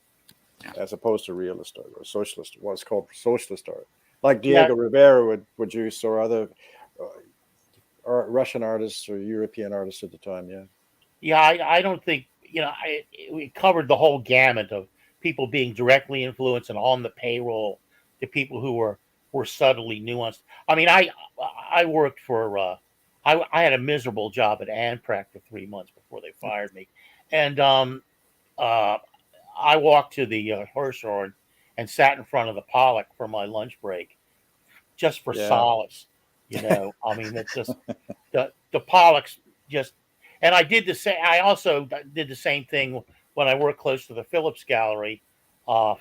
as opposed to realist art or socialist. What's called socialist art, like Diego Rivera would use, or other Russian artists or European artists at the time. Yeah. Yeah, I don't think, we covered the whole gamut of people being directly influenced and on the payroll to people who were subtly nuanced. I mean, I worked for I had a miserable job at Amtrak for 3 months before they fired me, and I walked to the Hirshhorn and sat in front of the Pollock for my lunch break, just for solace. I mean, it's just the Pollocks just. And I did the same. I also did the same thing when I worked close to the Phillips Gallery for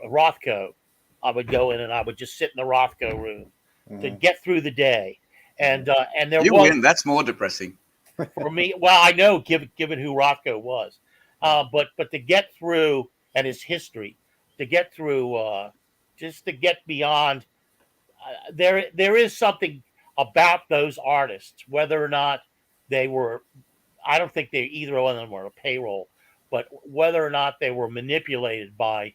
Rothko. I would go in and I would just sit in the Rothko room to get through the day. And there you was win. That's more depressing for me. Well, I know, given who Rothko was, but to get through and his history, to get through, just to get beyond. There is something about those artists, whether or not they were. I don't think either one of them were a payroll, but whether or not they were manipulated by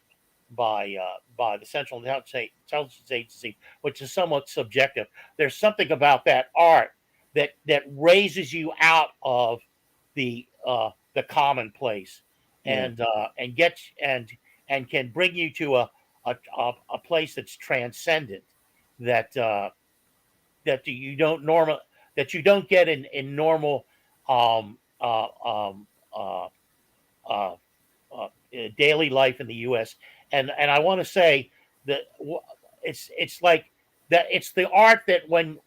the Central Intelligence Agency, which is somewhat subjective. There's something about that art that raises you out of the commonplace and gets and can bring you to a place that's transcendent that you don't get in normal daily life in the U.S. And I want to say that it's like that. It's the art that when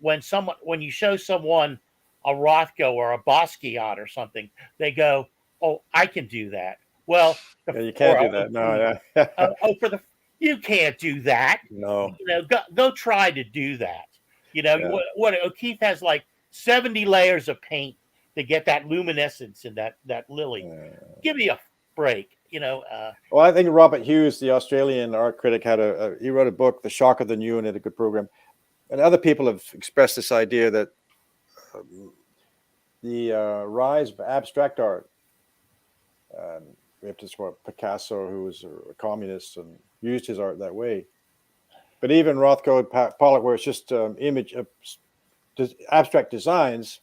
you show someone a Rothko or a Basquiat or something, they go, "Oh, I can do that." Well, you can't do that. No, yeah. You can't do that. No. Go try to do that. What O'Keeffe has like 70 layers of paint to get that luminescence in that lily. Give me a break, Well, I think Robert Hughes, the Australian art critic, he wrote a book, The Shock of the New, and had a good program. And other people have expressed this idea that the rise of abstract art, we have to talk about Picasso, who was a communist and used his art that way. But even Rothko and Pollock, where it's just abstract designs,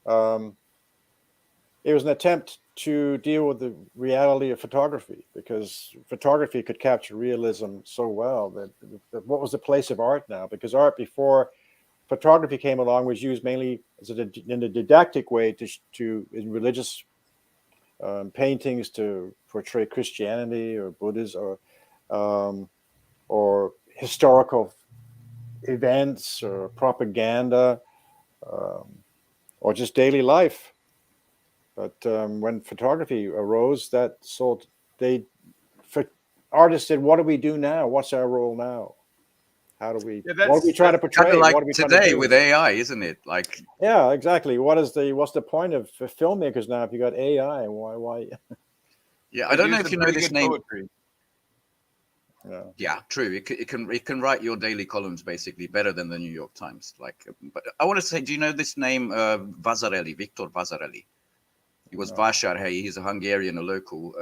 it was an attempt to deal with the reality of photography, because photography could capture realism so well that what was the place of art now? Because art before photography came along was used mainly in a didactic way in religious paintings to portray Christianity or Buddhism or historical events or propaganda or just daily life. But when photography arose, artists said, "What do we do now? What's our role now? How do we? What do we try to portray? Kind of like what do we today with AI, isn't it? Like, yeah, exactly. What's the point of filmmakers now if you got AI? Why? Yeah, I don't know if you know this name. Poetry. Yeah, true. It can write your daily columns basically better than the New York Times. But I want to say, do you know this name, Vasarely, Victor Vasarely? He was Vásár helyi. He's a Hungarian, a local.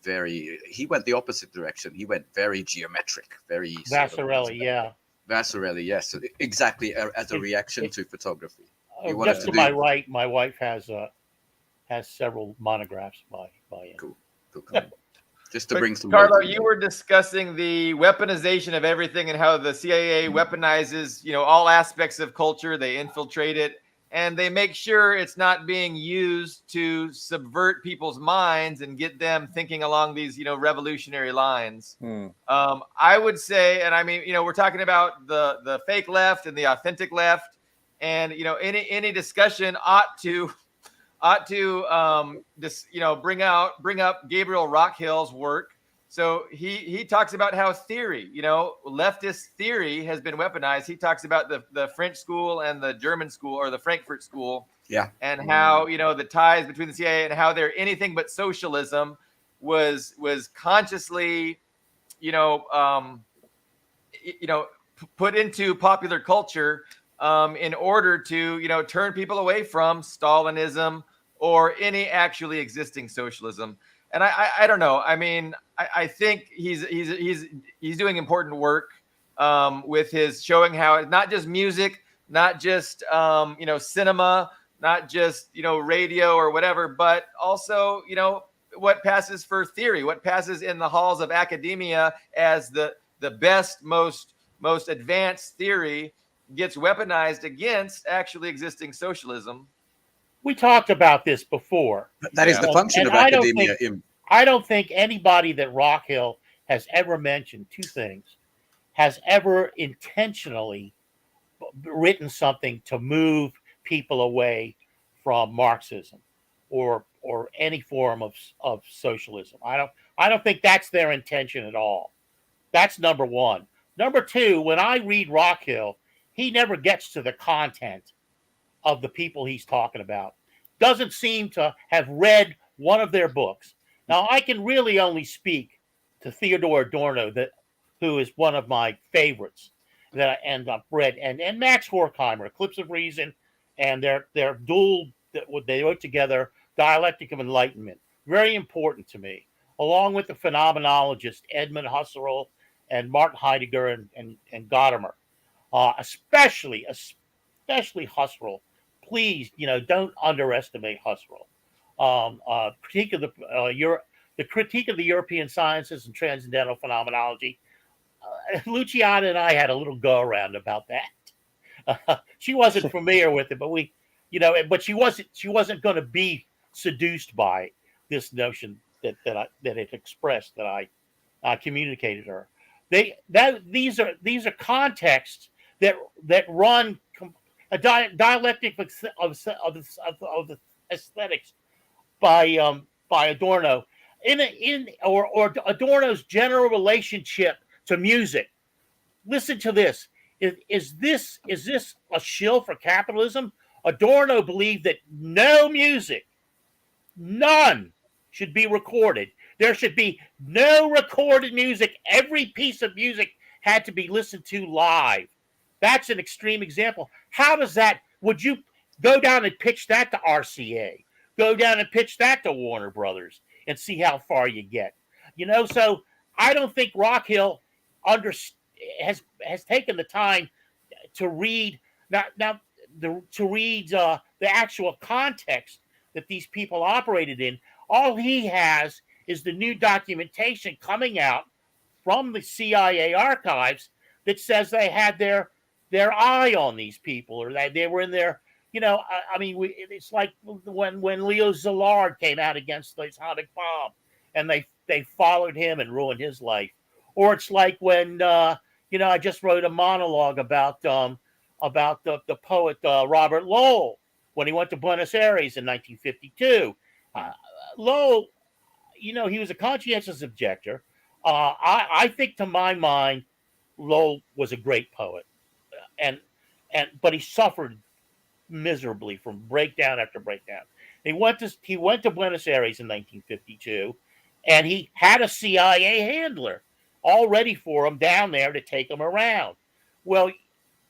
He went the opposite direction. He went very geometric, very Vasarely, yeah. Vasarely, yes, exactly, as a reaction to photography. Just to my right, my wife has several monographs by him. Cool. Just to bring some. Carlo, you were discussing the weaponization of everything and how the CIA weaponizes, all aspects of culture. They infiltrate it. and they make sure it's not being used to subvert people's minds and get them thinking along these, revolutionary lines. I would say, and I mean, we're talking about the fake left and the authentic left, and any discussion ought to bring up Gabriel Rockhill's work. So he talks about how theory, leftist theory has been weaponized. He talks about the French school and the German school, or the Frankfurt school. Yeah. And how, the ties between the CIA and how they're anything but socialism was consciously, put into popular culture in order to, turn people away from Stalinism or any actually existing socialism. And I don't know. I mean, I think he's doing important work with his showing how not just music, not just cinema, not just radio or whatever, but also what passes for theory, what passes in the halls of academia as the best, most advanced theory gets weaponized against actually existing socialism. We talked about this before. That is the function of academia. I don't think anybody that Rockhill has ever mentioned, two things, has ever intentionally written something to move people away from Marxism or any form of socialism. I don't think that's their intention at all. That's number one. Number two, when I read Rockhill, he never gets to the content of the people he's talking about. Doesn't seem to have read one of their books. Now, I can really only speak to Theodore Adorno, who is one of my favorites that I end up read, and Max Horkheimer, Eclipse of Reason, and their dual that they wrote together, Dialectic of Enlightenment. Very important to me, along with the phenomenologist Edmund Husserl and Martin Heidegger and Gadamer, especially Husserl. Please, don't underestimate Husserl. Critique of the critique of the European sciences and transcendental phenomenology. Luciana and I had a little go around about that. She wasn't familiar with it, but but she wasn't going to be seduced by this notion that it expressed, that I communicated to her. These are contexts that run a dialectic of the aesthetics by Adorno or Adorno's general relationship to music. Listen to this. Is this a shill for capitalism? Adorno believed that no music, none, should be recorded. There should be no recorded music. Every piece of music had to be listened to live. That's an extreme example. How does that? Would you go down and pitch that to RCA? Go down and pitch that to Warner Brothers and see how far you get. So I don't think Rockhill has taken the time to read the actual context that these people operated in. All he has is the new documentation coming out from the CIA archives that says they had their eye on these people, or that they were in their, it's like when Leo Szilard came out against the atomic bomb, and they followed him and ruined his life. Or it's like when I just wrote a monologue about the poet Robert Lowell when he went to Buenos Aires in 1952. Lowell, he was a conscientious objector. I think, to my mind, Lowell was a great poet, but he suffered miserably from breakdown after breakdown. He went to Buenos Aires in 1952, and he had a CIA handler all ready for him down there to take him around. Well,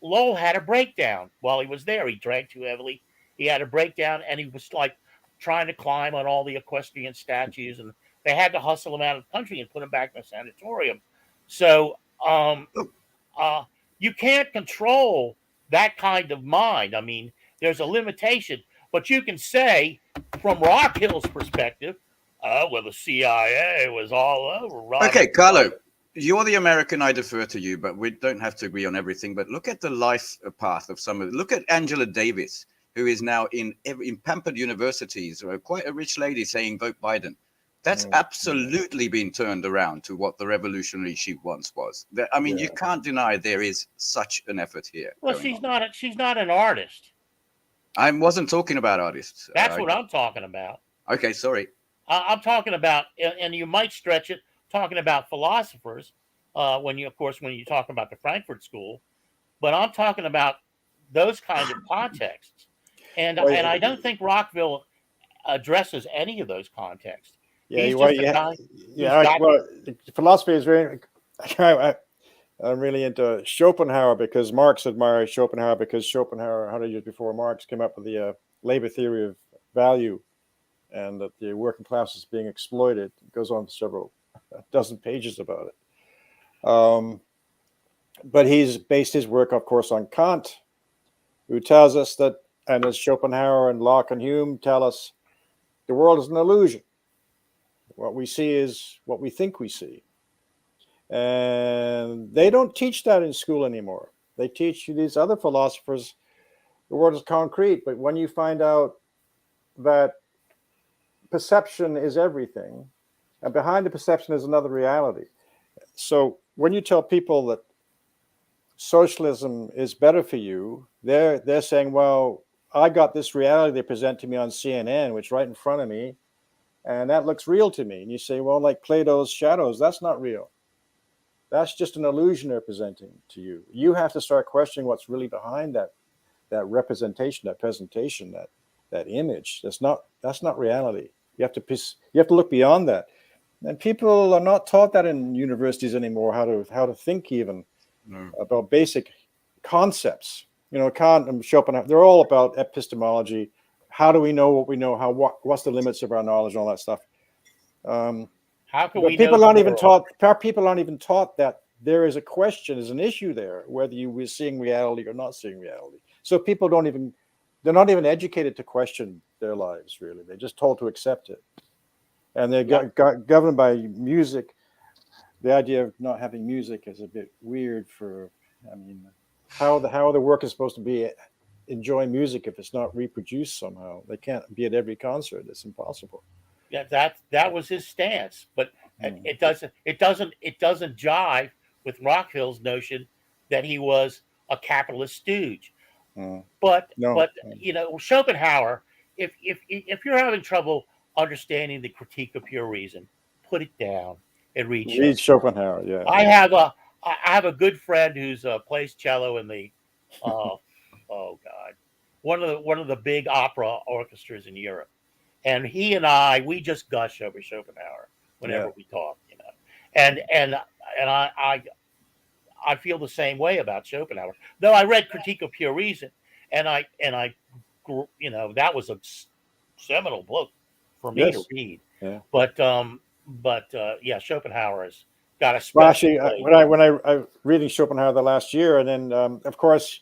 Lowell had a breakdown while he was there. He drank too heavily. He had a breakdown, and he was like trying to climb on all the equestrian statues, and they had to hustle him out of the country and put him back in a sanatorium. So you can't control that kind of mind. I mean, there's a limitation, but you can say, from Rockhill's perspective, the CIA was all over Robert. Okay, Carlo, you're the American. I defer to you, but we don't have to agree on everything. But look at the life path of look at Angela Davis, who is now in pampered universities, or quite a rich lady saying vote Biden. That's absolutely been turned around to what the revolutionary she once was. I mean, you can't deny there is such an effort here. Well, she's not an artist. I wasn't talking about artists. That's what I'm talking about. Okay, sorry. I'm talking about, and you might stretch it, talking about philosophers when you talk about the Frankfurt School, but I'm talking about those kind of contexts, and I don't think Rockville addresses any of those contexts. He's just a guy. Well, philosophy is very. I'm really into Schopenhauer because Marx admires Schopenhauer because Schopenhauer, 100 years before Marx, came up with the labor theory of value, and that the working class is being exploited. It goes on for a dozen pages about it. But he's based his work, of course, on Kant, who tells us that, and as Schopenhauer and Locke and Hume tell us, the world is an illusion. What we see is what we think we see. And they don't teach that in school anymore. They teach you these other philosophers, the world is concrete. But when you find out that perception is everything, and behind the perception is another reality. So when you tell people that socialism is better for you, they're saying, well, I got this reality they present to me on CNN, which is right in front of me, and that looks real to me. And you say, well, like Plato's shadows, that's not real. That's just an illusion they're presenting to you. You have to start questioning what's really behind that representation, that presentation, that image. That's not reality. You have to look beyond that. And people are not taught that in universities anymore, how to think even about basic concepts. Kant and Schopenhauer, they're all about epistemology. How do we know what we know? What's the limits of our knowledge and all that stuff? How can we people aren't even taught that there is a question, is an issue there, whether you were seeing reality or not seeing reality. So people they're not even educated to question their lives, really. They're just told to accept it. And they're governed by music. The idea of not having music is a bit weird how the work is supposed to be enjoy music if it's not reproduced somehow. They can't be at every concert. It's impossible. Yeah, that was his stance, but it doesn't jive with Rockville's notion that he was a capitalist stooge. But Schopenhauer, if you're having trouble understanding the Critique of Pure Reason, put it down and read Schopenhauer. Yeah, I have a good friend who's plays cello in the one of the big opera orchestras in Europe, and he and we just gush over Schopenhauer whenever we talk, and I feel the same way about Schopenhauer. Though I read Critique of Pure Reason, and I that was a seminal book for me to read. Yeah. But Schopenhauer has got a special. Well, actually, when I reading Schopenhauer the last year, and then of course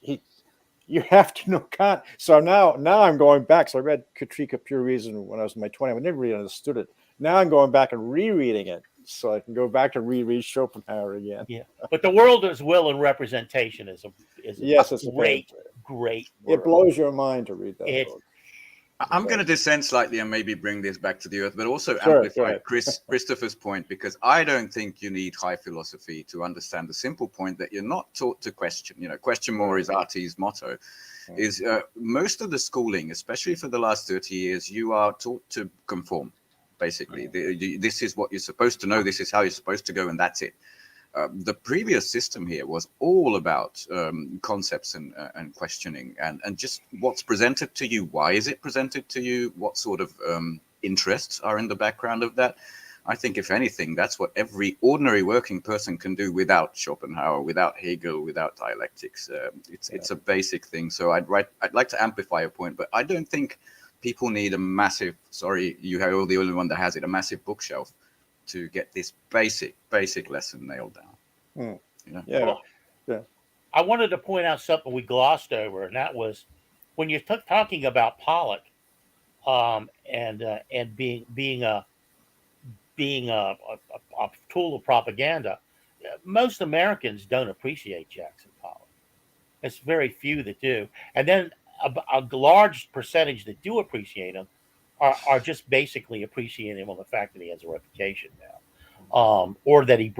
you have to know Kant. So now I'm going back. So I read Critique of Pure Reason when I was in my 20s. I never really understood it. Now I'm going back and rereading it, so I can go back to reread Schopenhauer again. Yeah, but The World is Will and Representation is a great word. It blows your mind to read that book. I'm going to dissent slightly and maybe bring this back to the earth, but also amplify Christopher's point, because I don't think you need high philosophy to understand the simple point that you're not taught to question. Question more is RT's motto. Is most of the schooling, especially for the last 30 years, you are taught to conform. Basically, this is what you're supposed to know. This is how you're supposed to go, and that's it. The previous system here was all about concepts and questioning and just what's presented to you. Why is it presented to you? What sort of interests are in the background of that? I think, if anything, that's what every ordinary working person can do without Schopenhauer, without Hegel, without dialectics. It's a basic thing. So I'd like to amplify a point, but I don't think people need a massive, you're the only one that has it, a massive bookshelf to get this basic lesson nailed down. I wanted to point out something we glossed over, and that was when you're talking about Pollock and being a tool of propaganda. Most Americans don't appreciate Jackson Pollock. It's very few that do. And then a large percentage that do appreciate him are just basically appreciating him on the fact that he has a reputation now, or that he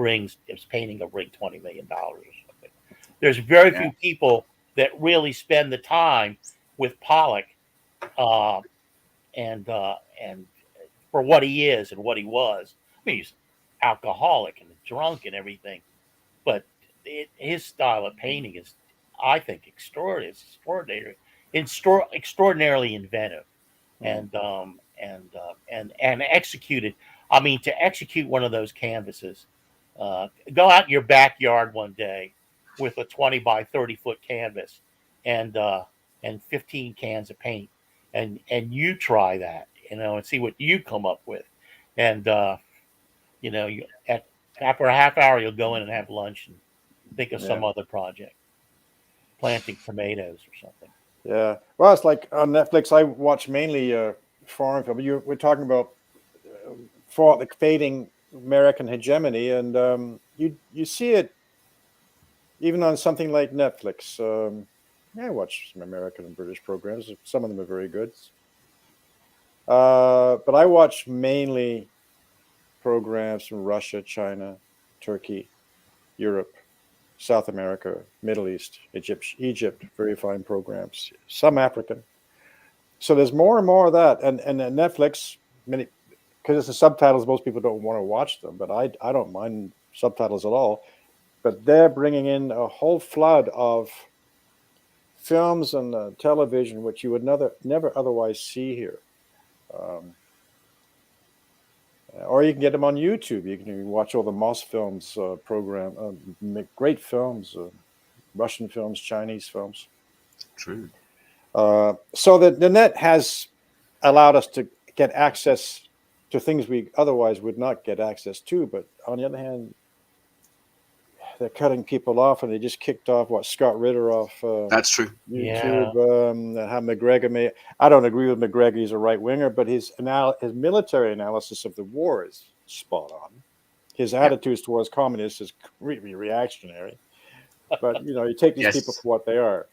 is painting a ring $20 million or something. There's very few people that really spend the time with Pollock, and for what he is and what he was. I mean, he's alcoholic and drunk and everything, but his style of painting is, I think, extraordinarily inventive, and executed. I mean, to execute one of those canvases, go out in your backyard one day with a 20 by 30-foot canvas and 15 cans of paint, and you try that, and see what you come up with, and after a half hour you'll go in and have lunch and think of some other project, planting tomatoes or something. Yeah, well, it's like on Netflix. I watch mainly foreign film. We're talking about the fading American hegemony, and you see it even on something like Netflix. I watch some American and British programs. Some of them are very good, but I watch mainly programs from Russia, China, Turkey, Europe, South America, Middle East, Egypt, very fine programs, some African. So there's more and more of that. And Netflix, because it's the subtitles, most people don't want to watch them, but I don't mind subtitles at all. But they're bringing in a whole flood of films and television, which you would never otherwise see here. Or you can get them on YouTube. You can watch all the Mosfilms program, make great films, Russian films, Chinese films. True. So the net has allowed us to get access to things we otherwise would not get access to. But on the other hand, they're cutting people off, and they just kicked off Scott Ritter off. That's true. YouTube. How McGregor I don't agree with McGregor. He's a right winger, but his military analysis of the war is spot on. His attitudes towards communists is really reactionary. But you take these people for what they are.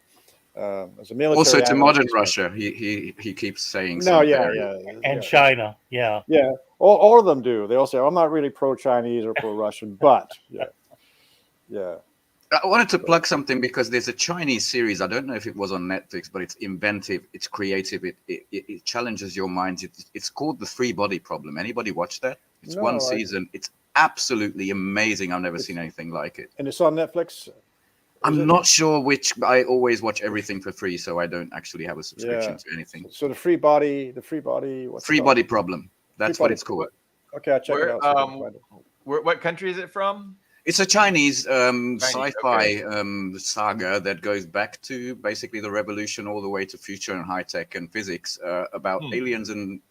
As a military also to modern analyst, Russia, he keeps saying. And China, yeah. All of them do. They all say, "I'm not really pro-Chinese or pro-Russian," but yeah. I wanted to plug something because there's a Chinese series. I don't know if it was on Netflix, but it's inventive, it's creative, it challenges your minds. It's called The Free Body Problem. Anybody watch that? It's one season. It's absolutely amazing. I've never seen anything like it. And it's on Netflix? I'm not sure which. I always watch everything for free, so I don't actually have a subscription to anything. So the free body, what's Free Body Problem. That's what it's called. Okay, I'll check it out. What country is it from? It's a Chinese sci-fi saga that goes back to basically the revolution all the way to future and high tech and physics, about aliens and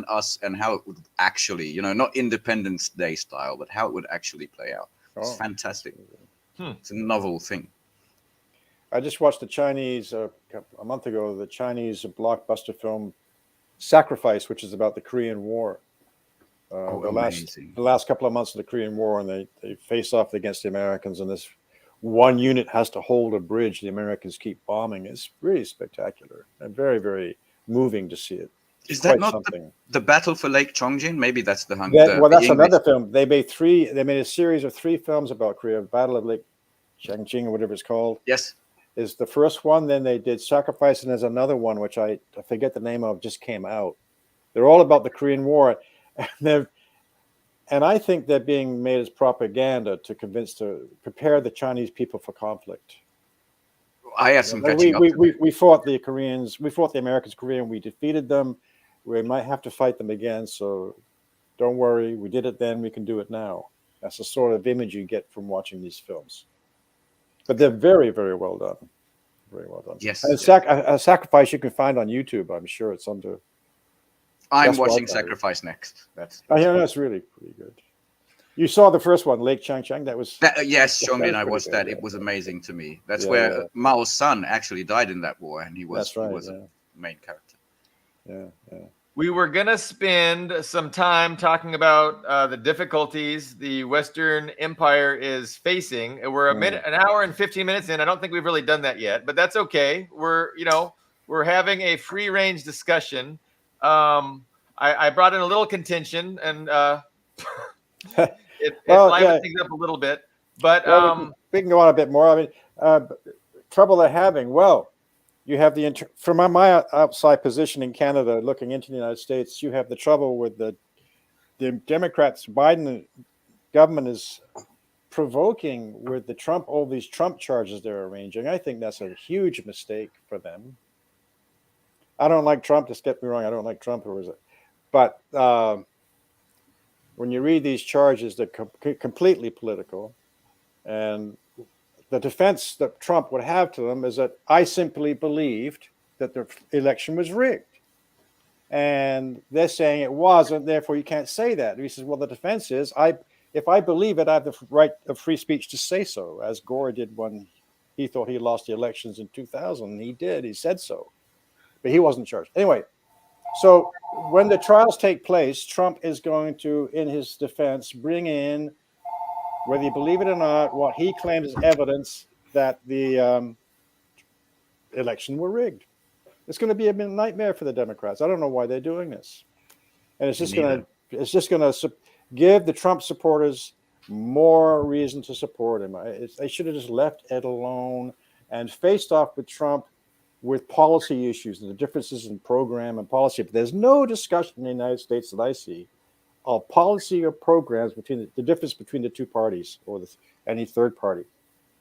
us, and how it would actually, not Independence Day style, but how it would actually play out. It's fantastic. It's a novel thing. I just watched the Chinese a month ago. The Chinese blockbuster film Sacrifice, which is about the Korean War. The last couple of months of the Korean War, and they face off against the Americans, and this one unit has to hold a bridge the Americans keep bombing. It's really spectacular and very, very moving to see it. Is that not the Battle for Lake Chongjin? Maybe that's the that's another film. They made a series of 3 films about Korea. Battle of Lake Chongjin, or whatever it's called. Yes, is the first one. Then they did Sacrifice, and there's another one which I forget the name of. Just came out. They're all about the Korean War. And I think they're being made as propaganda to prepare the Chinese people for conflict. I have some catching up. We fought the Koreans. We fought the Americans, Korean. We defeated them. We might have to fight them again. So don't worry. We did it then. We can do it now. That's the sort of image you get from watching these films. But they're very, very well done. Very well done. Yes. And a Sacrifice you can find on YouTube. I'm sure it's under. I'm watching Sacrifice next. That's really pretty good. You saw the first one, Lake Changchang. That was yes, Xiongmin. I watched that. It was amazing to me. That's where Mao's son actually died in that war, and he was a main character. Yeah. We were gonna spend some time talking about the difficulties the Western Empire is facing. We're an hour and 15 minutes in. I don't think we've really done that yet, but that's okay. We're we're having a free range discussion. I brought in a little contention, and it Well, livened yeah. things up a little bit. But Well, we can go on a bit more. I mean, trouble they're having. Well, you have from my outside position in Canada, looking into the United States, you have the trouble with the Democrats. Biden government is provoking with all these Trump charges they're arranging. I think that's a huge mistake for them. I don't like Trump. Just get me wrong. I don't like Trump, or is it? But when you read these charges, they're completely political, and the defense that Trump would have to them is that I simply believed that the election was rigged. And they're saying it wasn't, therefore you can't say that. And he says, well, the defense is, if I believe it, I have the right of free speech to say so, as Gore did when he thought he lost the elections in 2000. He did, he said so. But he wasn't charged. Anyway, so when the trials take place, Trump is going to, in his defense, bring in, whether you believe it or not, what he claims is evidence that the election were rigged. It's going to be a nightmare for the Democrats. I don't know why they're doing this, and it's just going to give the Trump supporters more reason to support him. They should have just left Ed alone and faced off with Trump with policy issues and the differences in program and policy. But there's no discussion in the United States that I see of policy or programs between the difference between the two parties or any third party.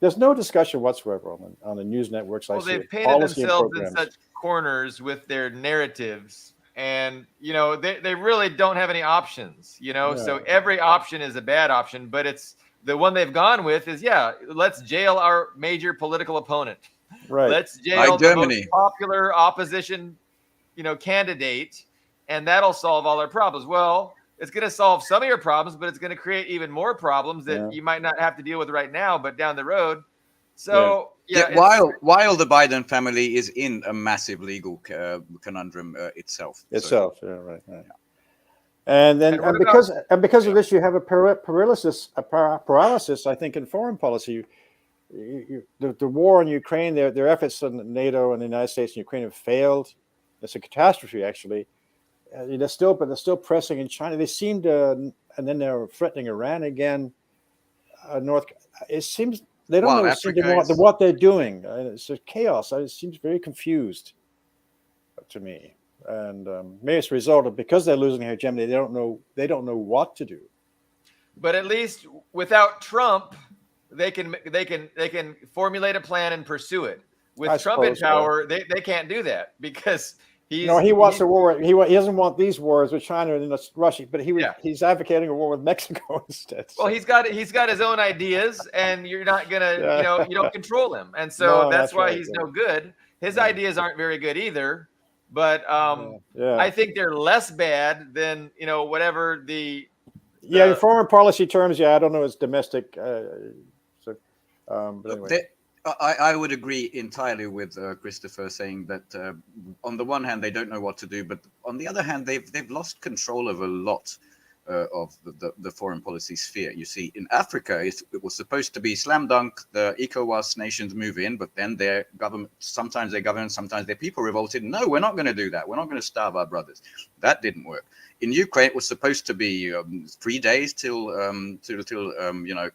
There's no discussion whatsoever on the news networks. Well, they've painted themselves in such corners with their narratives, and they really don't have any options. So every option is a bad option, but it's the one they've gone with is let's jail our major political opponent. Right. Let's jail the most popular opposition, candidate, and that'll solve all our problems. Well, it's going to solve some of your problems, but it's going to create even more problems that you might not have to deal with right now, but down the road. So while the Biden family is in a massive legal conundrum itself. Yeah, right. Yeah. And then because of this, you have a paralysis, I think, in foreign policy. The war in Ukraine, their efforts in NATO and the United States and Ukraine have failed. It's a catastrophe, actually. They're still pressing in China. They seem to, and then they're threatening Iran again. It seems they don't know what they're doing. It's a chaos. It seems very confused to me, and maybe it's a result of because they're losing hegemony. They don't know what to do. But at least without Trump, they can formulate a plan and pursue it. With Trump in power, they can't do that because he wants a war. He doesn't want these wars with China and Russia, but he's advocating a war with Mexico instead. Well, he's got his own ideas, and you're not gonna you don't control him, and so that's why he's no good. His ideas aren't very good either, but I think they're less bad than whatever the in foreign policy terms. I don't know. It's domestic. But anyway. I would agree entirely with Christopher saying that on the one hand they don't know what to do, but on the other hand they've lost control of a lot of the foreign policy sphere. You see, in Africa it was supposed to be slam dunk. The ECOWAS nations move in, but then their government sometimes they govern, sometimes their people revolted. No, we're not going to do that. We're not going to starve our brothers. That didn't work. In Ukraine, it was supposed to be 3 days till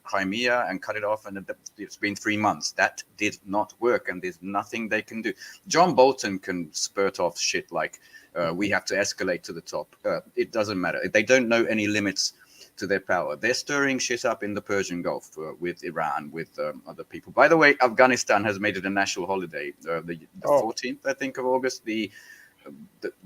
Crimea and cut it off, and it's been 3 months. That did not work, and there's nothing they can do. John Bolton can spurt off shit like we have to escalate to the top. It doesn't matter. They don't know any limits to their power. They're stirring shit up in the Persian Gulf with Iran, with other people. By the way, Afghanistan has made it a national holiday. The 14th, I think, of August. The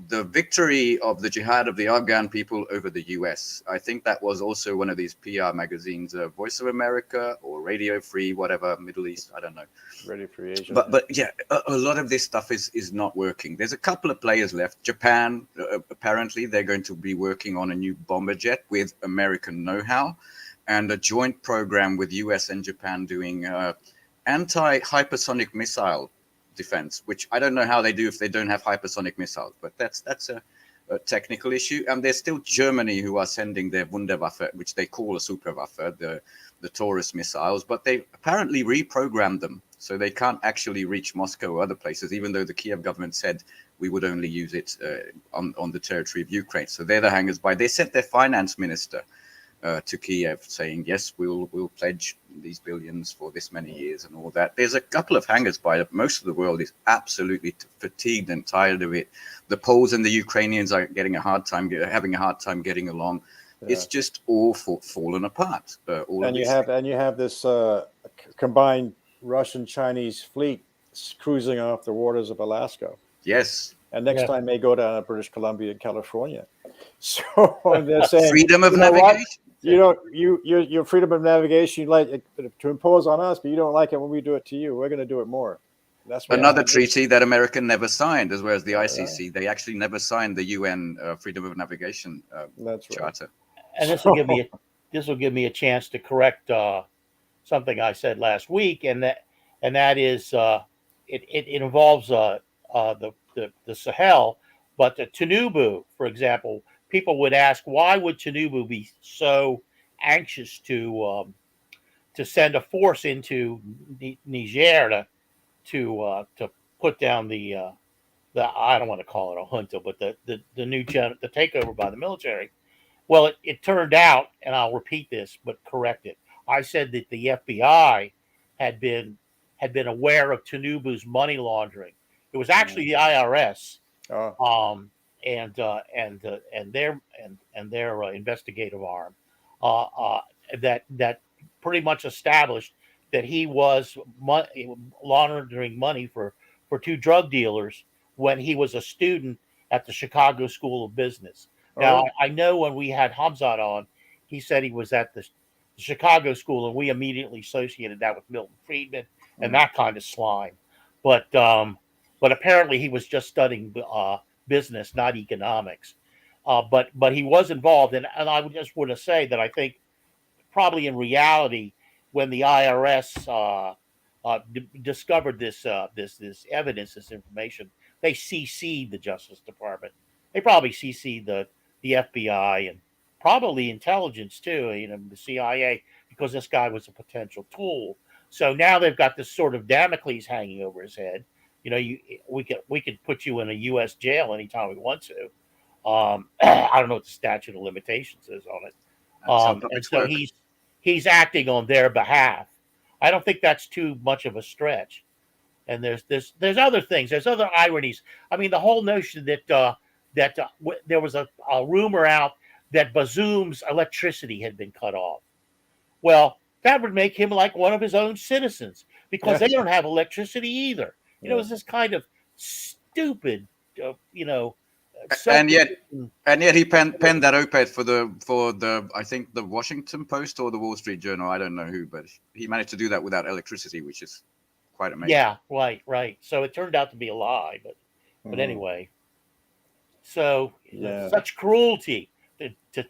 victory of the jihad of the Afghan people over the US. I think that was also one of these PR magazines, Voice of America or Radio Free, whatever, Middle East, I don't know. Radio Free Asia. But a lot of this stuff is not working. There's a couple of players left. Japan, apparently they're going to be working on a new bomber jet with American know-how and a joint program with US and Japan doing anti-hypersonic missile defense, which I don't know how they do if they don't have hypersonic missiles, but that's a technical issue. And there's still Germany who are sending their Wunderwaffe, which they call a Superwaffe, the Taurus missiles, but they apparently reprogrammed them So they can't actually reach Moscow or other places, even though the Kiev government said we would only use it on the territory of Ukraine. So they're the hangers by. They sent their finance minister to Kiev saying, yes, we'll pledge these billions for this many years and all that. There's a couple of hangers by. Most of the world is absolutely fatigued and tired of it. The Poles and the Ukrainians are having a hard time getting along. Yeah. It's just all fallen apart. And you have this combined Russian-Chinese fleet cruising off the waters of Alaska. Yes. And next time they go down to British Columbia and California. So they're saying freedom of navigation. Your freedom of navigation, you like it to impose on us, but you don't like it when we do it to you. We're going to do it more. That's another treaty that America never signed, as well as the ICC. They actually never signed the UN Freedom of Navigation Charter. And this will give me a chance to correct something I said last week, and that is it involves the Sahel, but the Tinubu, for example. People would ask, why would Tinubu be so anxious to send a force into Niger to put down the I don't want to call it a junta, but the takeover by the military? Well, it turned out, and I'll repeat this, but correct it. I said that the FBI had been aware of Tinubu's money laundering. It was actually the IRS. And their investigative arm that pretty much established that he was laundering money for two drug dealers when he was a student at the Chicago School of Business. Now, I know when we had Hamzat on, he said he was at the Chicago School, and we immediately associated that with Milton Friedman and that kind of slime. But apparently he was just studying business, not economics. But he was involved, and I would just want to say that I think probably in reality, when the IRS discovered this evidence, this information, they CC'd the Justice Department. They probably CC'd the FBI and probably intelligence too, the CIA, because this guy was a potential tool. So now they've got this sort of Damocles hanging over his head. We could put you in a U.S. jail anytime we want to. I don't know what the statute of limitations is on it. And so he's acting on their behalf. I don't think that's too much of a stretch. And there's other things. There's other ironies. I mean, the whole notion that there was a rumor out that Bazoum's electricity had been cut off. Well, that would make him like one of his own citizens because they don't have electricity either. It was this kind of stupid, and yet he penned that op-ed for the I think the Washington Post or the Wall Street Journal. I don't know who, but he managed to do that without electricity, which is quite amazing. Yeah, right. So it turned out to be a lie, but anyway. So such cruelty to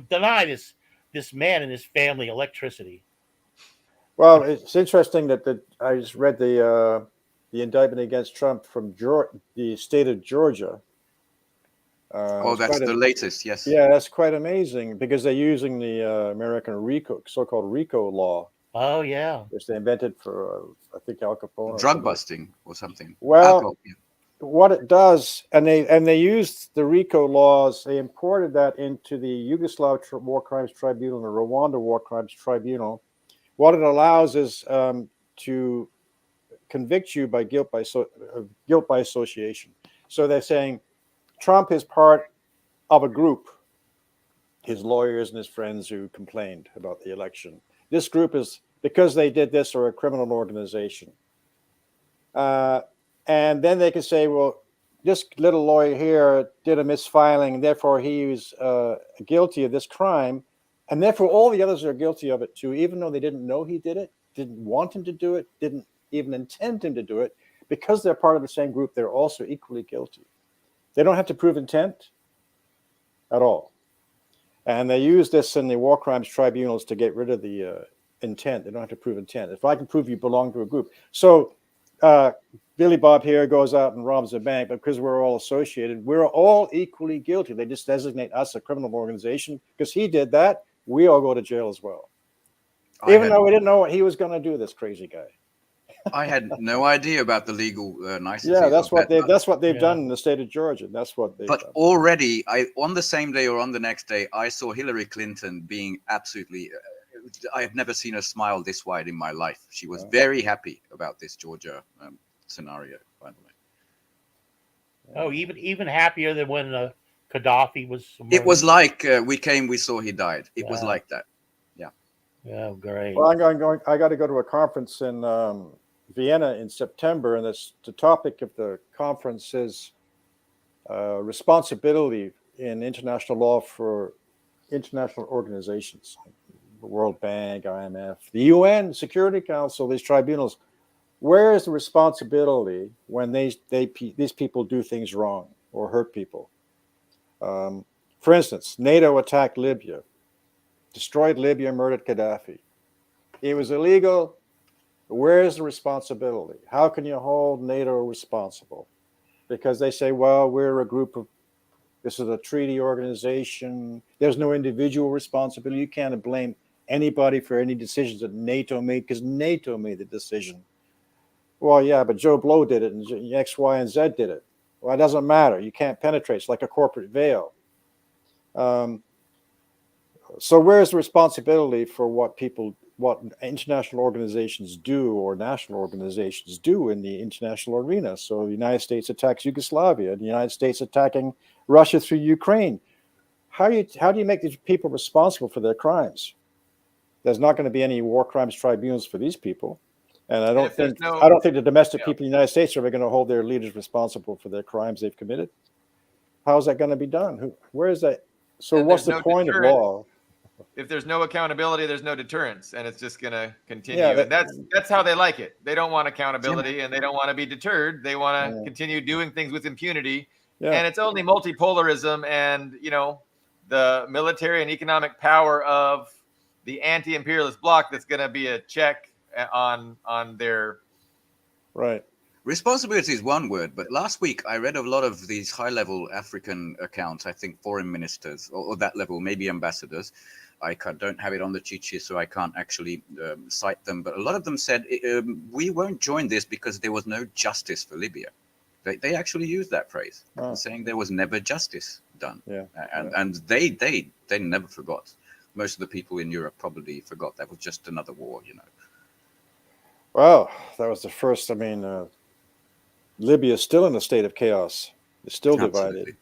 deny this man and his family electricity. Well, it's interesting that I just read the indictment against Trump from the state of Georgia. That's the latest, yes. Yeah, that's quite amazing because they're using the American so-called RICO law. Oh, yeah. Which they invented for, I think, Al Capone. Drug busting or something. Well, what it does, and they used the RICO laws, they imported that into the Yugoslav War Crimes Tribunal, the Rwanda War Crimes Tribunal. What it allows is to convict you by guilt by association. So they're saying Trump is part of a group, his lawyers and his friends who complained about the election. This group is, because they did this, or a criminal organization. And then they can say, well, this little lawyer here did a misfiling, and therefore he was guilty of this crime. And therefore all the others are guilty of it too, even though they didn't know he did it, didn't want him to do it, didn't even intend him to do it. Because they're part of the same group, they're also equally guilty. They don't have to prove intent at all. And they use this in the war crimes tribunals to get rid of the intent. They don't have to prove intent. If I can prove you belong to a group. So Billy Bob here goes out and robs a bank, but because we're all associated, we're all equally guilty. They just designate us a criminal organization. Because he did that, we all go to jail as well. Even though we didn't know what he was going to do, this crazy guy. I had no idea about the legal niceties. Yeah, that's of what that. they've Yeah. done in the state of Georgia. That's what they've But done. already, on the same day or on the next day, I saw Hillary Clinton being absolutely. I have never seen her smile this wide in my life. She was very happy about this Georgia scenario. By the way, Oh, even happier than when Gaddafi was it was murdered. like we came, we saw, he died. It was Yeah. like that. Oh, great. Well, I got to go to a conference in Vienna in September, and the topic of the conference is responsibility in international law for international organizations, the World Bank, IMF, the UN, Security Council, these tribunals. Where is the responsibility when these people do things wrong or hurt people? For instance, NATO attacked Libya, destroyed Libya, murdered Gaddafi. It was illegal. Where is the responsibility? How can you hold NATO responsible? Because they say, well, we're a group of, this is a treaty organization. There's no individual responsibility. You can't blame anybody for any decisions that NATO made because NATO made the decision. Well, yeah, but Joe Blow did it and X, Y, and Z did it. Well, it doesn't matter. You can't penetrate. It's like a corporate veil. So where's the responsibility for what international organizations do or national organizations do in the international arena? So the United States attacks Yugoslavia, the United States attacking Russia through Ukraine. How do you make these people responsible for their crimes? There's not going to be any war crimes tribunals for these people. And I don't think the domestic people in the United States are ever going to hold their leaders responsible for their crimes they've committed. How is that going to be done? Where is that? So what's the point of law? If there's no accountability, there's no deterrence, and it's just going to continue. Yeah, and that's how they like it. They don't want accountability, and they don't want to be deterred. They want to continue doing things with impunity. Yeah. And it's only multipolarism and the military and economic power of the anti-imperialist bloc that's going to be a check on their right. Responsibility is one word, but last week I read a lot of these high-level African accounts, I think foreign ministers or that level, maybe ambassadors. I don't have it on the cheat sheet, so I can't actually cite them. But a lot of them said, we won't join this because there was no justice for Libya. They actually used that phrase, saying there was never justice done. Yeah. And they never forgot. Most of the people in Europe probably forgot that was just another war, Well, that was the first. I mean, Libya is still in a state of chaos. It's still divided.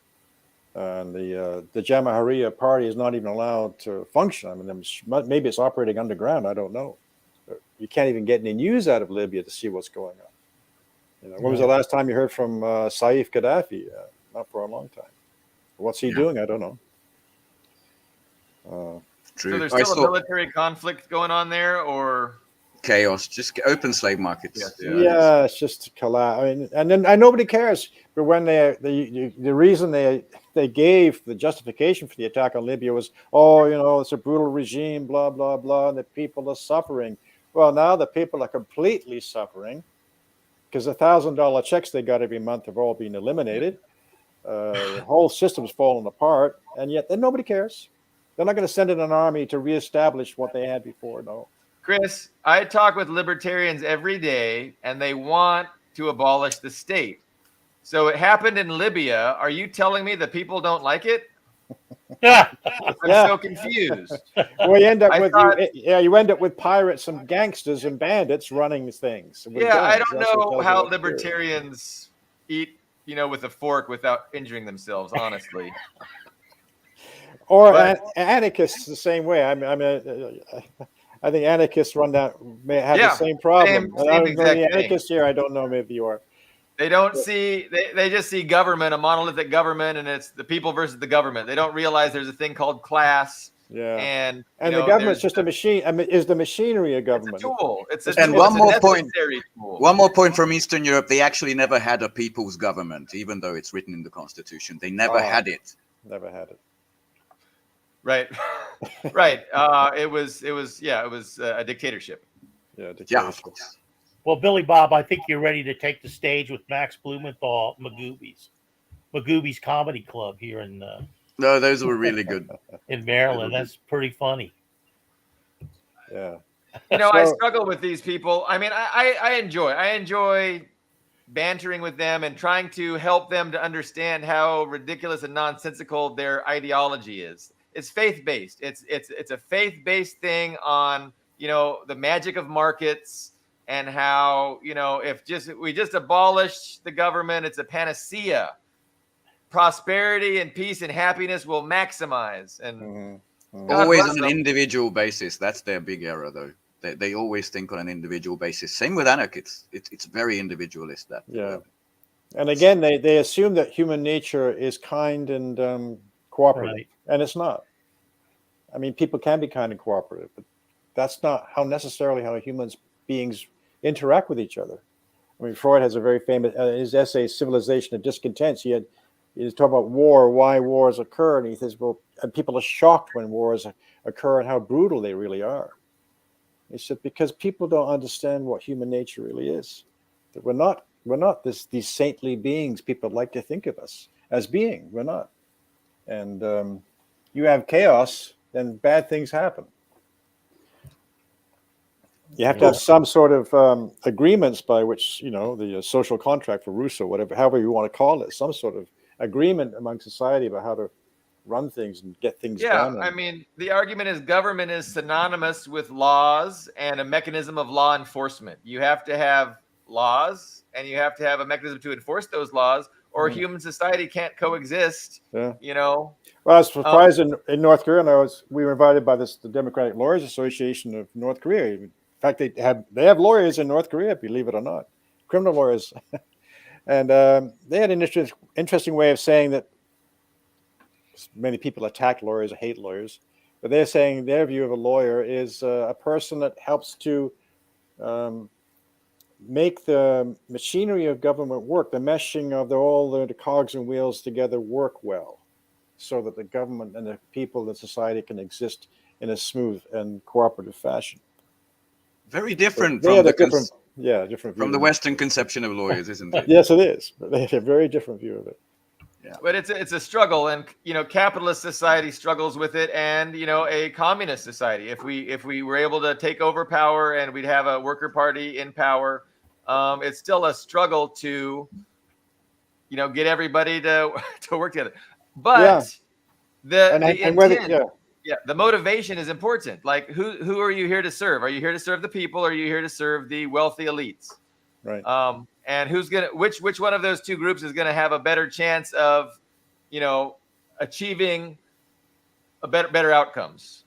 And the Jamahiriya party is not even allowed to function. I mean, maybe it's operating underground. I don't know. You can't even get any news out of Libya to see what's going on. When was the last time you heard from Saif Gaddafi? Not for a long time. What's he doing? I don't know. True. So there's still a military conflict going on there, or chaos, just open slave markets. Yeah, it's just collapse. I mean, and nobody cares. But when the reason they gave the justification for the attack on Libya was, it's a brutal regime, blah blah blah, and the people are suffering. Well, now the people are completely suffering because the $1,000 checks they got every month have all been eliminated. The whole system's fallen apart, and yet then nobody cares. They're not going to send in an army to reestablish what they had before. No. Chris, I talk with libertarians every day, and they want to abolish the state. So it happened in Libya. Are you telling me the people don't like it? I'm so confused. Well, you end up with pirates and gangsters and bandits running things. Yeah, I don't know how libertarians eat, with a fork without injuring themselves, honestly. Or anarchists the same way. I think anarchists have the same problem. Same exact anarchists here, I don't know. Maybe you are. They don't see. They just see government, a monolithic government, and it's the people versus the government. They don't realize there's a thing called class. Yeah. And the government's just a machine. I mean, is the machinery a government? It's a tool. One more point from Eastern Europe. They actually never had a people's government, even though it's written in the constitution. They never had it. Never had it. Right. Right. It was a dictatorship. Yeah, dictatorship. Well, Billy Bob, I think you're ready to take the stage with Max Blumenthal, Magooby's Comedy Club here in no, those were really good. In Maryland. That's pretty funny. Yeah. I So- struggle with these people. I mean, I enjoy bantering with them and trying to help them to understand how ridiculous and nonsensical their ideology is. It's faith-based. It's a faith-based thing on, the magic of markets and how, if we just abolish the government, it's a panacea. Prosperity and peace and happiness will maximize. And Mhm, mhm. God Always bless on an them. individual basis. That's their big error, though. They always think on an individual basis. Same with anarchists. It's very individualist. That Yeah. And again, they assume that human nature is kind and cooperative, Right. and it's not. I mean, people can be kind and cooperative, but that's not necessarily how humans beings interact with each other. I mean, Freud has a very famous his essay "Civilization of Discontents." He was talking about war, why wars occur, and he says, "Well, and people are shocked when wars occur and how brutal they really are." He said, "Because people don't understand what human nature really is. That we're not these saintly beings people like to think of us as being. We're not. And you have chaos, then bad things happen. You have to have some sort of agreements by which, the social contract for Rousseau, whatever, however you want to call it, some sort of agreement among society about how to run things and get things done. I mean, the argument is government is synonymous with laws and a mechanism of law enforcement. You have to have laws and you have to have a mechanism to enforce those laws, or human society can't coexist. Yeah. Well, I was surprised in North Korea, and we were invited by the Democratic Lawyers Association of North Korea. In fact, they have lawyers in North Korea, believe it or not, criminal lawyers, and they had an interesting way of saying that many people attack lawyers or hate lawyers, but they're saying their view of a lawyer is a person that helps to make the machinery of government work, the meshing of all the cogs and wheels together work well, so that the government and the people and society can exist in a smooth and cooperative fashion. Very different They from had the a different view from the Western conception of lawyers, isn't it? Yes, it is. But they had a very different view of it. Yeah. But it's a struggle, and capitalist society struggles with it, and a communist society. If we were able to take over power and we'd have a worker party in power, it's still a struggle to get everybody to work together. But the intent, the motivation is important. Like who are you here to serve? Are you here to serve the people, or are you here to serve the wealthy elites? Right. And which one of those two groups is gonna have a better chance of achieving a better outcomes?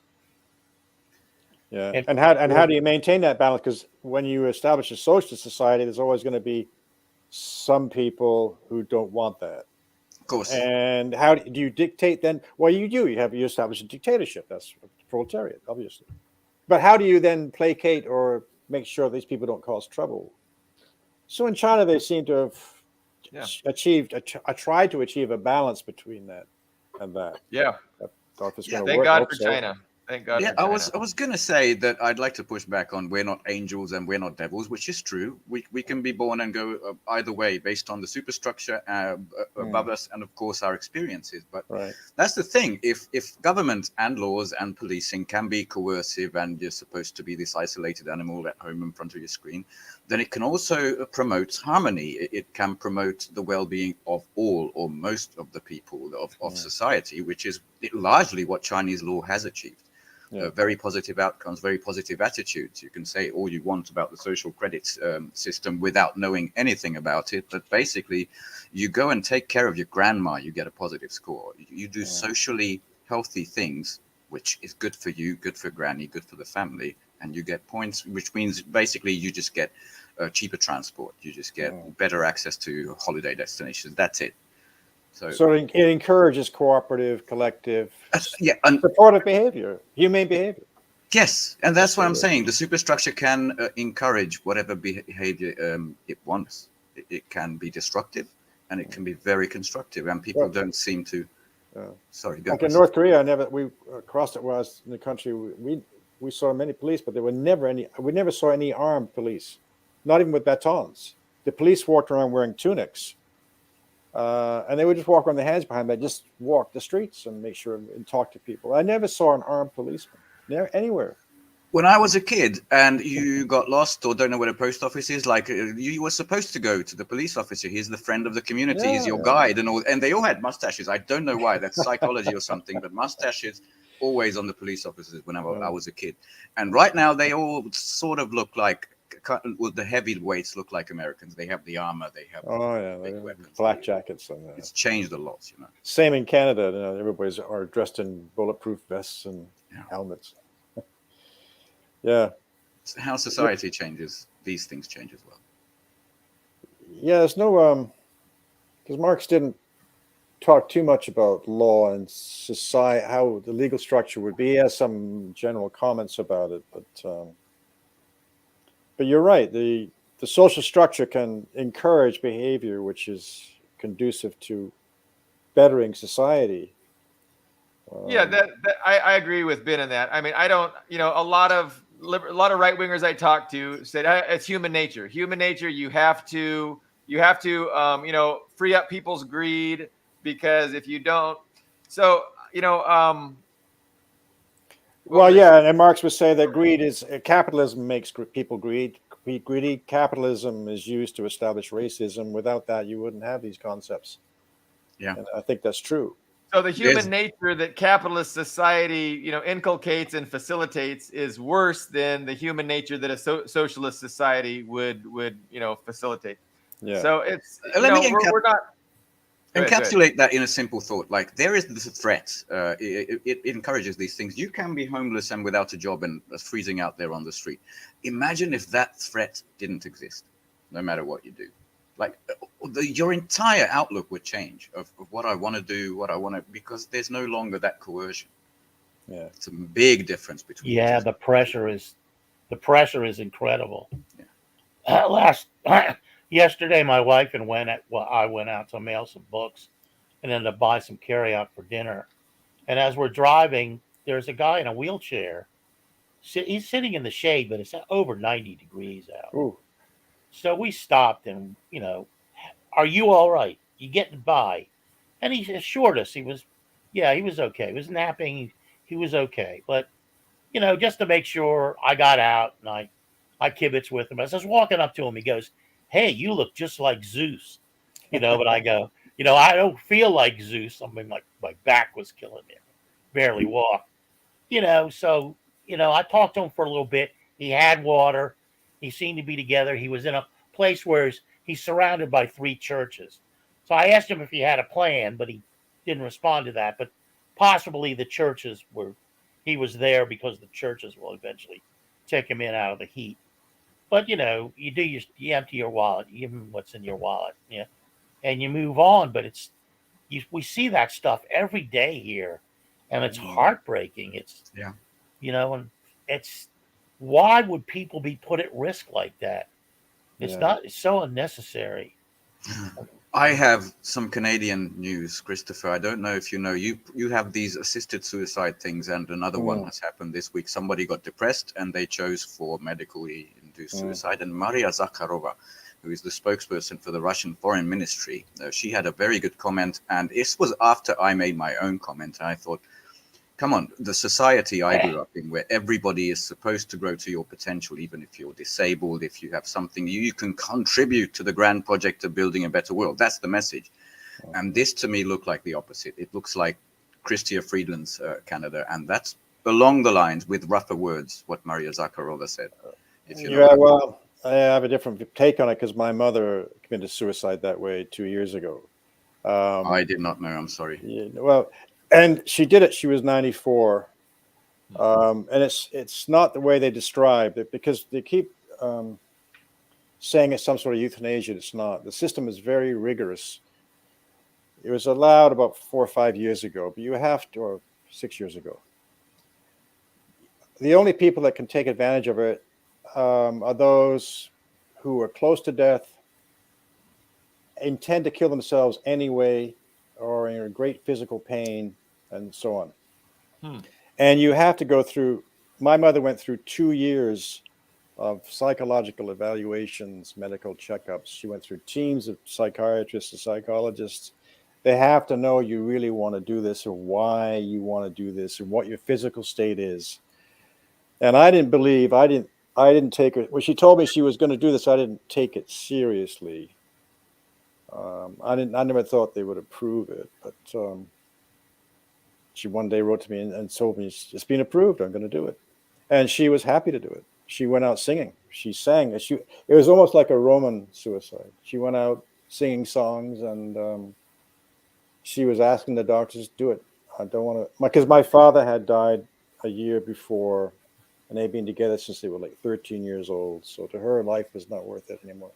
Yeah. And how do you maintain that balance? Because when you establish a socialist society, there's always going to be some people who don't want that. Of course. And how do you dictate then? Well, you do. You establish a dictatorship. That's proletariat, obviously. But how do you then placate or make sure these people don't cause trouble? So in China, they seem to have tried to achieve a balance between that and that. Yeah. Thank God for China. Thank God. Yeah, for China. I was gonna say that I'd like to push back on we're not angels and we're not devils, which is true. We can be born and go either way based on the superstructure above us and of course our experiences. But that's the thing. If government and laws and policing can be coercive and you're supposed to be this isolated animal at home in front of your screen, then it can also promote harmony. It can promote the well-being of all or most of the people of society, which is largely what Chinese law has achieved. Very positive outcomes, very positive attitudes. You can say all you want about the social credits system without knowing anything about it, but basically you go and take care of your grandma, you get a positive score. You do socially healthy things, which is good for you, good for granny, good for the family, and you get points, which means basically you just get cheaper transport, you just get better access to holiday destinations. That's it. So it encourages cooperative, collective, and supportive behavior, humane behavior. Yes, and that's what I'm saying. The superstructure can encourage whatever behavior it wants. It can be destructive, and it can be very constructive. And people don't seem to. Sorry, go. Like in North Korea, we crossed it was in the country. We saw many police, but there were never any. We never saw any armed police, not even with batons. The police walked around wearing tunics. And they would just walk on their hands behind them, just walk the streets and make sure and talk to people. I never saw an armed policeman, never anywhere. When I was a kid and you got lost or don't know where a post office is, like you were supposed to go to the police officer. He's the friend of the community. He's your guide and they all had mustaches. I don't know why. That's psychology or something, but mustaches always on the police officers when I was a kid. And right now they all sort of look like, well, the heavyweights look like Americans. They have the armor. They have big weapons. Black jackets. It's changed a lot, you know. Same in Canada. You know, everybody's are dressed in bulletproof vests and helmets. Yeah. How society changes, these things change as well. Yeah, there's no because Marx didn't talk too much about law and society, how the legal structure would be. He has some general comments about it, but you're right. The social structure can encourage behavior which is conducive to bettering society. Yeah, that I agree with Ben in that. I mean, I don't, a lot of right wingers I talk to said it's human nature. Human nature. You have to free up people's greed, because if you don't, so well, yeah, and Marx would say that greed is capitalism makes people greedy. Capitalism is used to establish racism. Without that, you wouldn't have these concepts. Yeah, and I think that's true. So the human nature that capitalist society, inculcates and facilitates is worse than the human nature that a socialist society would facilitate. Yeah. So it's we're not encapsulate that in a simple thought. Like, there is this threat. It encourages these things. You can be homeless and without a job and freezing out there on the street. Imagine if that threat didn't exist, no matter what you do. Like, your entire outlook would change of what I want to do, because there's no longer that coercion. Yeah, it's a big difference between. Yeah, the pressure is incredible. Yeah. Yesterday, my wife and I went out to mail some books, and then to buy some carryout for dinner. And as we're driving, there's a guy in a wheelchair. He's sitting in the shade, but it's over 90 degrees out. Ooh. So we stopped and, are you all right? You getting by? And he assured us he was okay. He was napping. He was okay. But, just to make sure, I got out and I kibitzed with him. As I was walking up to him, he goes, "Hey, you look just like Zeus." But I go, I don't feel like Zeus. I mean, like my back was killing me. Barely walk. So, I talked to him for a little bit. He had water. He seemed to be together. He was in a place where he's surrounded by 3 churches. So I asked him if he had a plan, but he didn't respond to that. But possibly he was there because the churches will eventually take him in out of the heat. But, you empty your wallet, you give him what's in your wallet, and you move on. But we see that stuff every day here, and it's heartbreaking. And why would people be put at risk like that? It's so unnecessary. I have some Canadian news, Christopher. I don't know if you know, you have these assisted suicide things, and another one has happened this week. Somebody got depressed and they chose for medically induced suicide. And Maria Zakharova, who is the spokesperson for the Russian Foreign Ministry, she had a very good comment. And this was after I made my own comment. And I thought, come on, the society I grew up in, where everybody is supposed to grow to your potential, even if you're disabled, if you have something, you can contribute to the grand project of building a better world. That's the message. And this, to me, looked like the opposite. It looks like Chrystia Freeland's Canada, and that's along the lines, with rougher words, what Maria Zakharova said. Well, I have a different take on it because my mother committed suicide that way 2 years ago. I did not know. I'm sorry. Yeah, well, and she did it. She was 94, and it's not the way they describe it, because they keep saying it's some sort of euthanasia. It's not. The system is very rigorous. It was allowed about 4 or 5 years ago, but you have to, or 6 years ago. The only people that can take advantage of it are those who are close to death, intend to kill themselves anyway, or in great physical pain, and so on. And you have to go through, my mother went through 2 years of psychological evaluations, medical checkups. She went through teams of psychiatrists and psychologists. They have to know you really want to do this, or why you want to do this, and what your physical state is. And I didn't believe, I didn't take her. When she told me she was going to do this, I didn't take it seriously. I never thought they would approve it, but she one day wrote to me and told me it's been approved. I'm going to do it. And she was happy to do it. She went out singing. She sang. It was almost like a Roman suicide. She went out singing songs, and she was asking the doctors to do it. I don't want to, because my father had died a year before, and they'd been together since they were like 13 years old. So to her, life was not worth it anymore.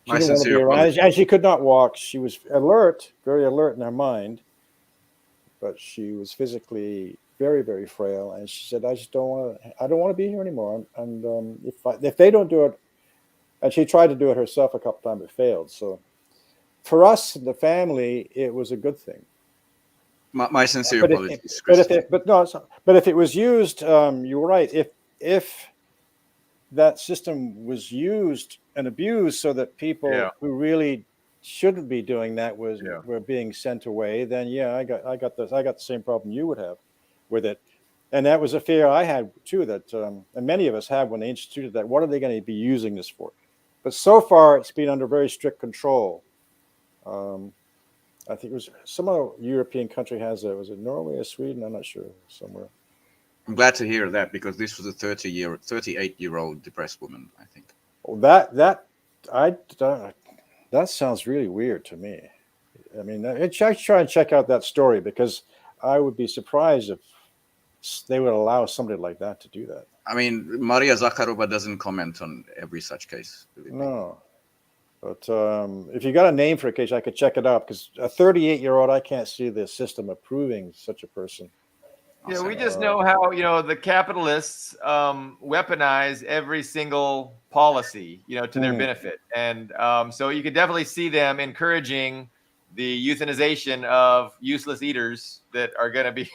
She My didn't want to be sincere around, apologies. and she could not walk. She was alert, very alert in her mind, but she was physically very, very frail. And she said, "I just don't want to. I don't want to be here anymore. And if they don't do it," and she tried to do it herself a couple times, it failed. So for us, the family, it was a good thing. My sincere But apologies, Christian. if it was used, you were right. If that system was used and abused so that people who really shouldn't be doing that were being sent away, then I got the same problem you would have with it. And that was a fear I had too, that and many of us had when they instituted that. What are they going to be using this for? But so far, it's been under very strict control. I think it was some other European country has it. Was it Norway or Sweden? I'm not sure. Somewhere. I'm glad to hear that, because this was a 38-year-old depressed woman, I think. Well, that sounds really weird to me. I mean, I try and check out that story, because I would be surprised if they would allow somebody like that to do that. I mean, Maria Zakharova doesn't comment on every such case. No. But if you got a name for a case, I could check it out, because a 38-year-old, I can't see the system approving such a person. Yeah, we just know how, the capitalists weaponize every single policy, to their benefit. And so you could definitely see them encouraging the euthanization of useless eaters that are going to be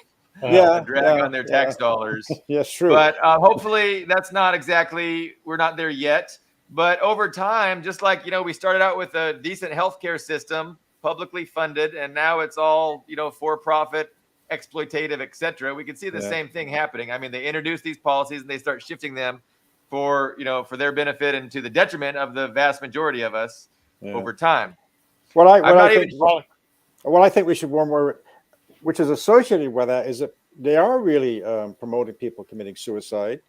a drag on their tax dollars. Yes, true. But hopefully that's not exactly, we're not there yet. But over time, just like, we started out with a decent healthcare system, publicly funded, and now it's all, for-profit, exploitative, etc. We can see the same thing happening. I mean, they introduce these policies and they start shifting them for their benefit and to the detriment of the vast majority of us over time. What I think we should warn more, which is associated with that, is that they are really promoting people committing suicide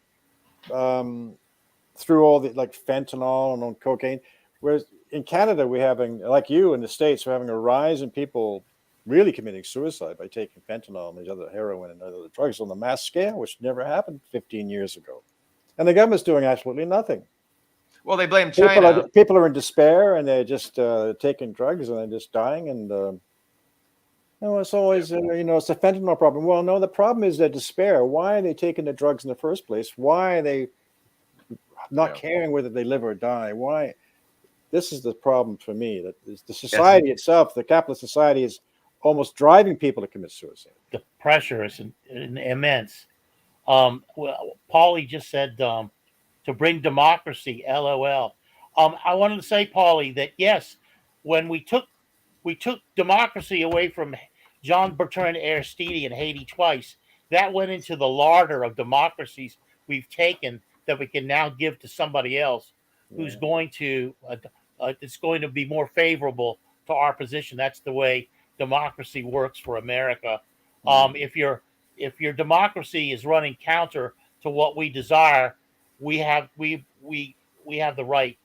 through all the fentanyl and cocaine. Whereas in Canada, we're having, like you in the States, we're having a rise in people really committing suicide by taking fentanyl and these other heroin and other drugs on the mass scale, which never happened 15 years ago. And the government's doing absolutely nothing. Well, they blame China. People are in despair, and they're just taking drugs, and they're just dying. And it's always, it's a fentanyl problem. Well, no, the problem is their despair. Why are they taking the drugs in the first place? Why are they not caring whether they live or die? Why? This is the problem for me. That the society itself, the capitalist society, is almost driving people to commit suicide. The pressure is immense. Paulie just said to bring democracy, LOL. I wanted to say, Paulie, that yes, when we took democracy away from Jean Bertrand Aristide in Haiti twice, that went into the larder of democracies we've taken that we can now give to somebody else who's going to it's going to be more favorable to our position. That's the way democracy works for America. If your democracy is running counter to what we desire, we have the right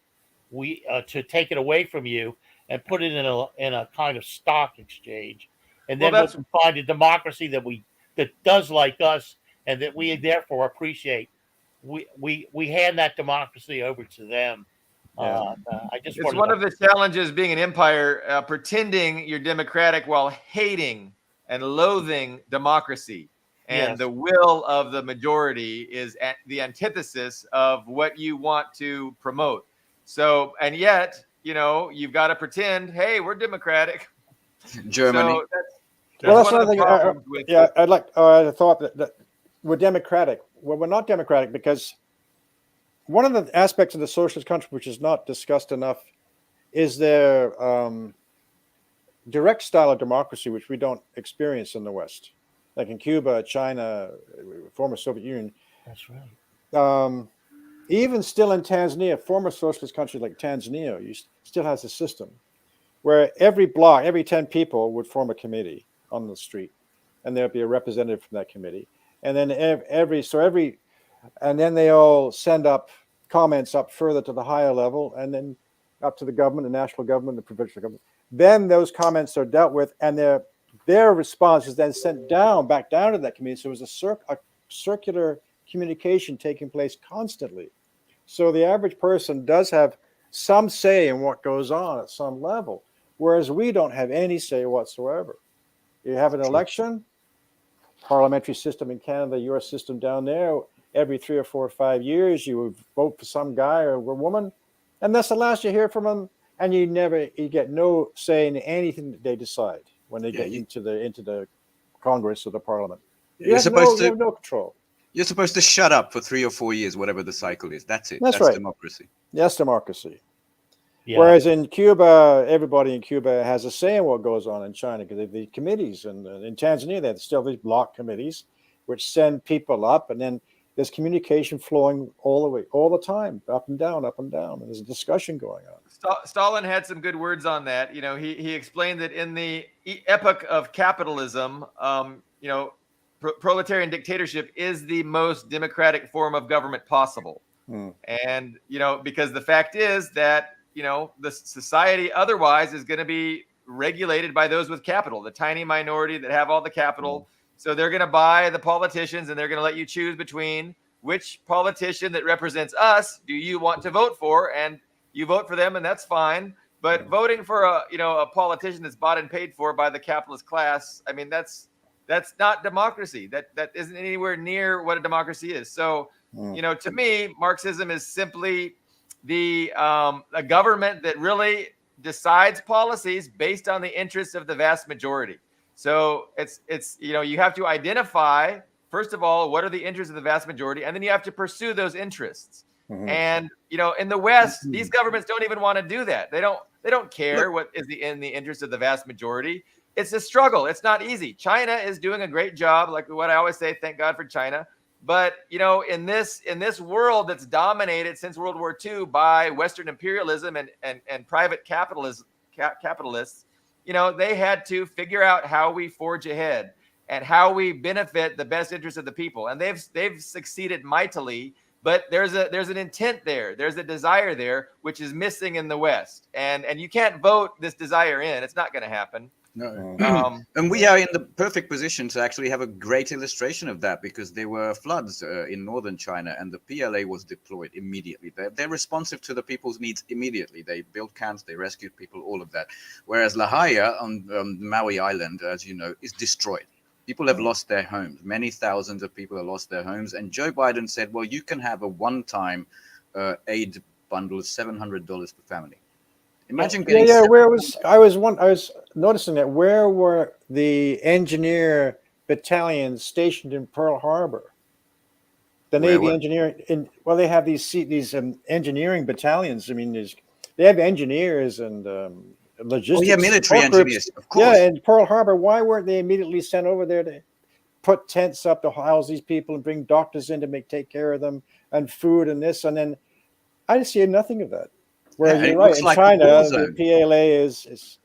to take it away from you and put it in a kind of stock exchange, and then we'll find a democracy that does like us and that we therefore appreciate. We hand that democracy over to them. It's one of the challenges being an empire, pretending you're democratic while hating and loathing democracy. And the will of the majority is at the antithesis of what you want to promote. So, and yet, you've got to pretend, hey, we're democratic. Germany. So that's one of the problems with. I thought that we're democratic. Well, we're not democratic because one of the aspects of the socialist country which is not discussed enough is their direct style of democracy, which we don't experience in the West. Like in Cuba, China, former Soviet Union. That's right. even still in Tanzania, former socialist country like Tanzania, still has a system where every block, every 10 people would form a committee on the street, and there'd be a representative from that committee. And then and then they all send up comments up further to the higher level, and then up to the government, the national government, the provincial government. Then those comments are dealt with, and their response is then sent back down to that committee. So it was a circular communication taking place constantly. So the average person does have some say in what goes on at some level, whereas we don't have any say whatsoever. You have an election, parliamentary system in Canada, your system down there, every 3 or 4 or 5 years, you would vote for some guy or a woman, and that's the last you hear from them, and you get no say in anything that they decide when they get into the Congress or the Parliament. You have no control. You're supposed to shut up for 3 or 4 years, whatever the cycle is. That's it. That's right. Democracy. That's democracy. Yeah. Whereas in Cuba, everybody in Cuba has a say in what goes on in China because they have the committees. And in Tanzania, they have still these block committees which send people up. And then there's communication flowing all the time, up and down. And there's a discussion going on. Stalin had some good words on that. You know, he explained that in the epoch of capitalism, you know, proletarian dictatorship is the most democratic form of government possible. And, you know, because the fact is that, you know, the society otherwise is going to be regulated by those with capital, the tiny minority that have all the capital. So they're going to buy the politicians, and they're going to let you choose between which politician that represents us do you want to vote for, and you vote for them, and that's fine. But voting for a politician that's bought and paid for by the capitalist class, I mean, that's not democracy. That isn't anywhere near what a democracy is. So, you know, to me, Marxism is simply a government that really decides policies based on the interests of the vast majority. So it's you know, you have to identify, first of all, what are the interests of the vast majority, and then you have to pursue those interests. And you know, in the West, these governments don't even want to do that. They don't care what is in the interest of the vast majority. It's a struggle. It's not easy. China is doing a great job, like what I always say, thank God for China. But you know, in this world that's dominated since World War II by Western imperialism and private capitalists, you know, they had to figure out how we forge ahead and how we benefit the best interest of the people. And they've succeeded mightily, but there's an intent there. There's a desire there, which is missing in the West. And you can't vote this desire in. It's not going to happen. No. And we are in the perfect position to actually have a great illustration of that, because there were floods in northern China, and the PLA was deployed immediately. They're responsive to the people's needs immediately. They built camps, they rescued people, all of that. Whereas La Haya on Maui Island, as you know, is destroyed. People have lost their homes. Many thousands of people have lost their homes. And Joe Biden said, well, you can have a one-time aid bundle of $700 per family. Imagine getting I was noticing that. Where were the engineer battalions stationed in Pearl Harbor? The Navy engineering. Well, they have these engineering battalions. I mean, they have engineers and logistics. Oh yeah, military engineers, of course. Yeah, in Pearl Harbor, why weren't they immediately sent over there to put tents up to house these people and bring doctors in to take care of them, and food and this? And then I just see nothing of that. Whereas you're right, in China, the PLA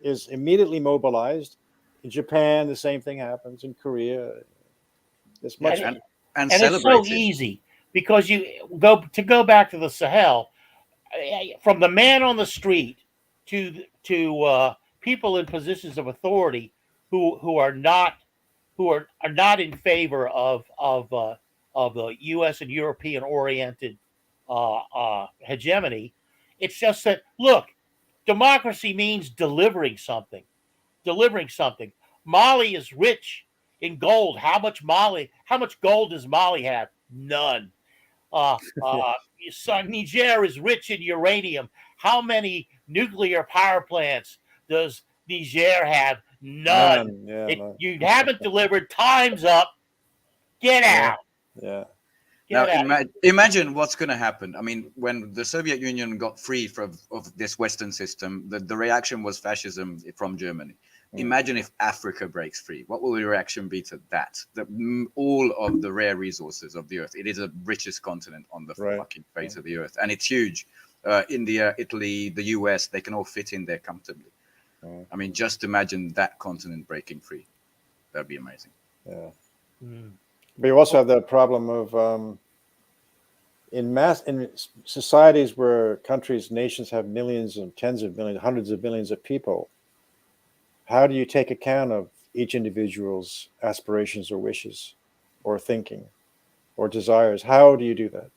is immediately mobilized. In Japan, the same thing happens. In Korea, it's much and it's so easy, because you go back to the Sahel, from the man on the street to people in positions of authority who are not in favor of the U.S. and European oriented hegemony. It's just that, look, democracy means delivering something. Mali is rich in gold. How much gold does Mali have? None. Niger is rich in uranium. How many nuclear power plants does Niger have? None. You haven't delivered. Time's up. Get out. Yeah. Now, imagine what's going to happen. I mean, when the Soviet Union got free of this Western system, the reaction was fascism from Germany. Imagine if Africa breaks free. What will your reaction be to that? All of the rare resources of the earth. It is the richest continent on the fucking face of the earth, and it's huge. India, Italy, the US, they can all fit in there comfortably. I mean, just imagine that continent breaking free. That'd be amazing. Yeah. But you also have the problem of in societies where countries, nations have millions and tens of millions, hundreds of millions of people. How do you take account of each individual's aspirations or wishes or thinking or desires? How do you do that?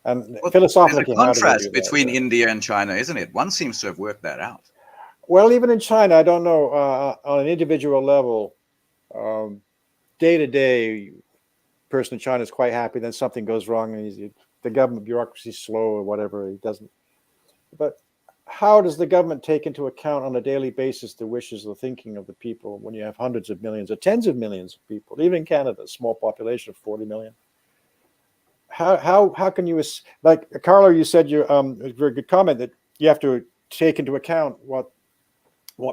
And philosophically, there's a how do you contrast do that? between India and China, isn't it? One seems to have worked that out. Well, even in China, I don't know, on an individual level, day to day, person in China is quite happy. Then something goes wrong, and the government bureaucracy is slow or whatever. He doesn't. But how does the government take into account on a daily basis the wishes, the thinking of the people when you have hundreds of millions or tens of millions of people? Even in Canada, a small population of 40 million. How can you, like Carlo, you said a very good comment that you have to take into account what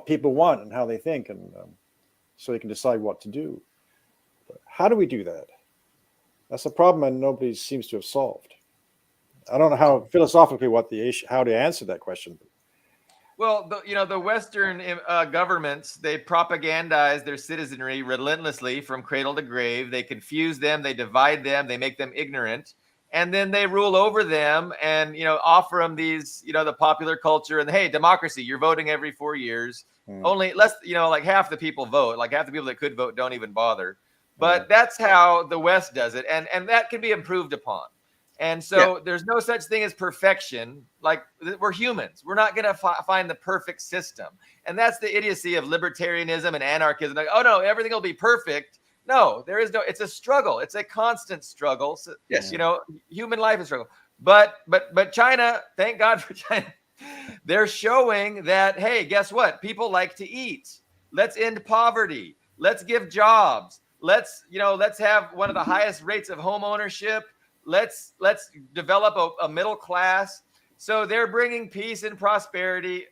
people want and how they think, and so you can decide what to do. But how do we do that? That's a problem, and nobody seems to have solved. I don't know how philosophically how to answer that question. Well, the Western governments, they propagandize their citizenry relentlessly from cradle to grave. They confuse them, they divide them, they make them ignorant, and then they rule over them and offer them these the popular culture and hey, democracy. You're voting every 4 years. Only less like half the people vote. Like half the people that could vote don't even bother. But that's how the West does it, and that can be improved upon. And so there's no such thing as perfection. Like we're humans. We're not going to find the perfect system. And that's the idiocy of libertarianism and anarchism. Like, oh no, everything will be perfect. No, there is no, it's a struggle. It's a constant struggle. So, yes. Human life is a struggle. But China, thank God for China. They're showing that, hey, guess what? People like to eat. Let's end poverty. Let's give jobs. Let's have one of the highest rates of home ownership. Let's develop a middle class. So they're bringing peace and prosperity,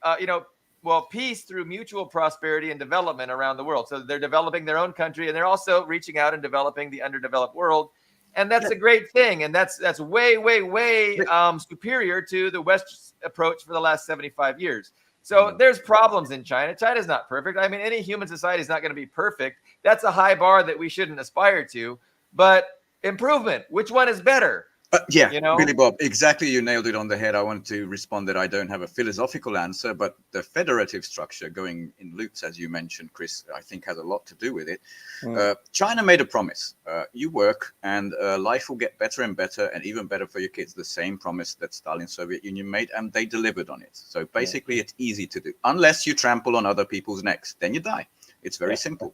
peace through mutual prosperity and development around the world. So they're developing their own country, and they're also reaching out and developing the underdeveloped world. And that's a great thing. And that's way, way, way superior to the West's approach for the last 75 years. So there's problems in China. China's not perfect. I mean, any human society is not going to be perfect. That's a high bar that we shouldn't aspire to. But improvement, which one is better? Billy Bob, exactly. You nailed it on the head. I want to respond that I don't have a philosophical answer, but the federative structure going in loops, as you mentioned, Chris, I think has a lot to do with it. China made a promise. You work and life will get better and better and even better for your kids. The same promise that Stalin's Soviet Union made, and they delivered on it. So basically it's easy to do, unless you trample on other people's necks. Then you die. It's very simple.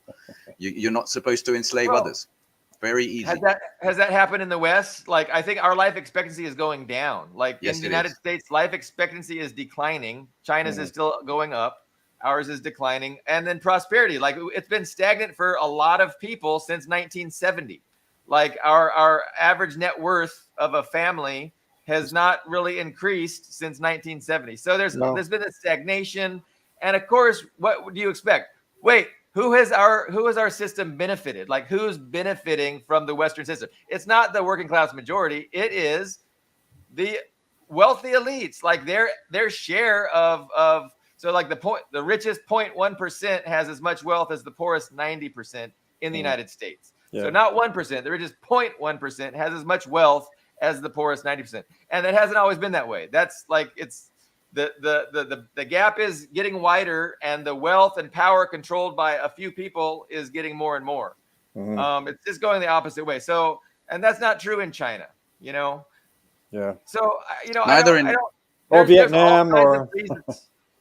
You're not supposed to enslave others. Very easy. Has that happened in the West? Like, I think our life expectancy is going down. Like in the United States, life expectancy is declining. China's is still going up. Ours is declining. And then prosperity, like it's been stagnant for a lot of people since 1970. Like our average net worth of a family has not really increased since 1970. So there's been a stagnation. And of course, what do you expect? Wait, who has our system benefited? Like, who's benefiting from the Western system? It's not the working class majority. It is the wealthy elites. Like their share of so like the richest 0.1% has as much wealth as the poorest 90% in the United States. Yeah. So not 1%. The richest 0.1% has as much wealth as the poorest 90%, and that hasn't always been that way. That's like it's. The gap is getting wider, and the wealth and power controlled by a few people is getting more and more. It's just going the opposite way. So, and that's not true in China, Yeah. So, or Vietnam or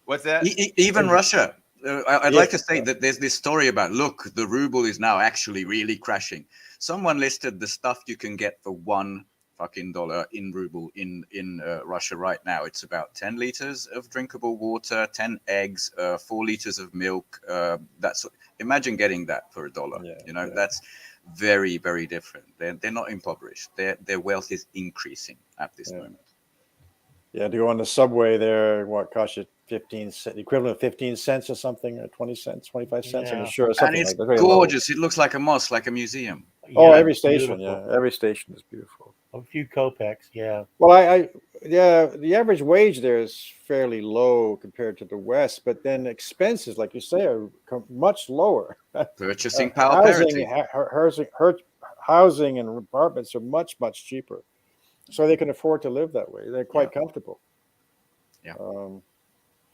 what's that? Even Russia. I'd like to say that there's this story about, look, the ruble is now actually really crashing. Someone listed the stuff you can get for $1 in ruble in Russia right now. It's about 10 liters of drinkable water, 10 eggs, 4 liters of milk. Imagine getting that for $1. That's very, very different. They're not impoverished. Their wealth is increasing at this moment. Yeah, to go on the subway there, what cost you 15 cents, equivalent of 15 cents or something, or 20 cents, 25 cents, I'm Yeah. sure, And something it's like that. Very low. gorgeous. It looks like a mosque, like a museum. Oh, Yeah, every it's station, beautiful. yeah, every station is beautiful. A few kopecks, yeah. Well, yeah, the average wage there is fairly low compared to the West, but then expenses, like you say, are much lower. Purchasing power Housing, parity. housing and apartments are much cheaper, so they can afford to live that way. They're quite comfortable. Yeah.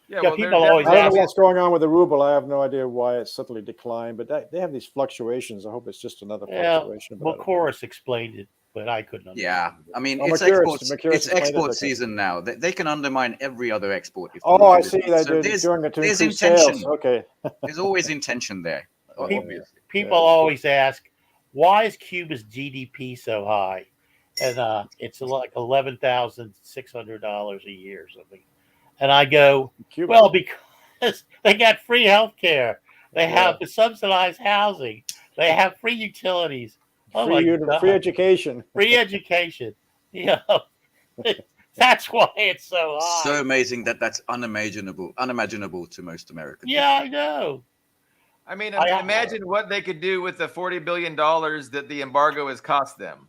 Yeah, Yeah, well, they're people always I don't know definitely ask. what's going on with the ruble. I have no idea why it's suddenly declined, but they have these fluctuations. I hope it's just another Yeah, fluctuation. But I well, don't know. Chorus explained it, but I couldn't Yeah, understand it. I mean, Oh, it's Mercurius, exports. Mercurius It's explained it. export Okay. season now. They can undermine every other export if the Oh, I ruble is see. weak. They So do doing it to there's increase sales. intention. Okay. There's always intention there, People, obviously. people always ask, why is Cuba's GDP so high? And it's like $11,600 a year or something. And I go, Cuba. well, because they got free health care, they Yeah. have subsidized housing, they have free utilities. Oh my Free God, education. free education. You know, that's why it's so So high. amazing that that's unimaginable to most American Yeah, people. I know. I mean, I imagine what they could do with the $40 billion that the embargo has cost them.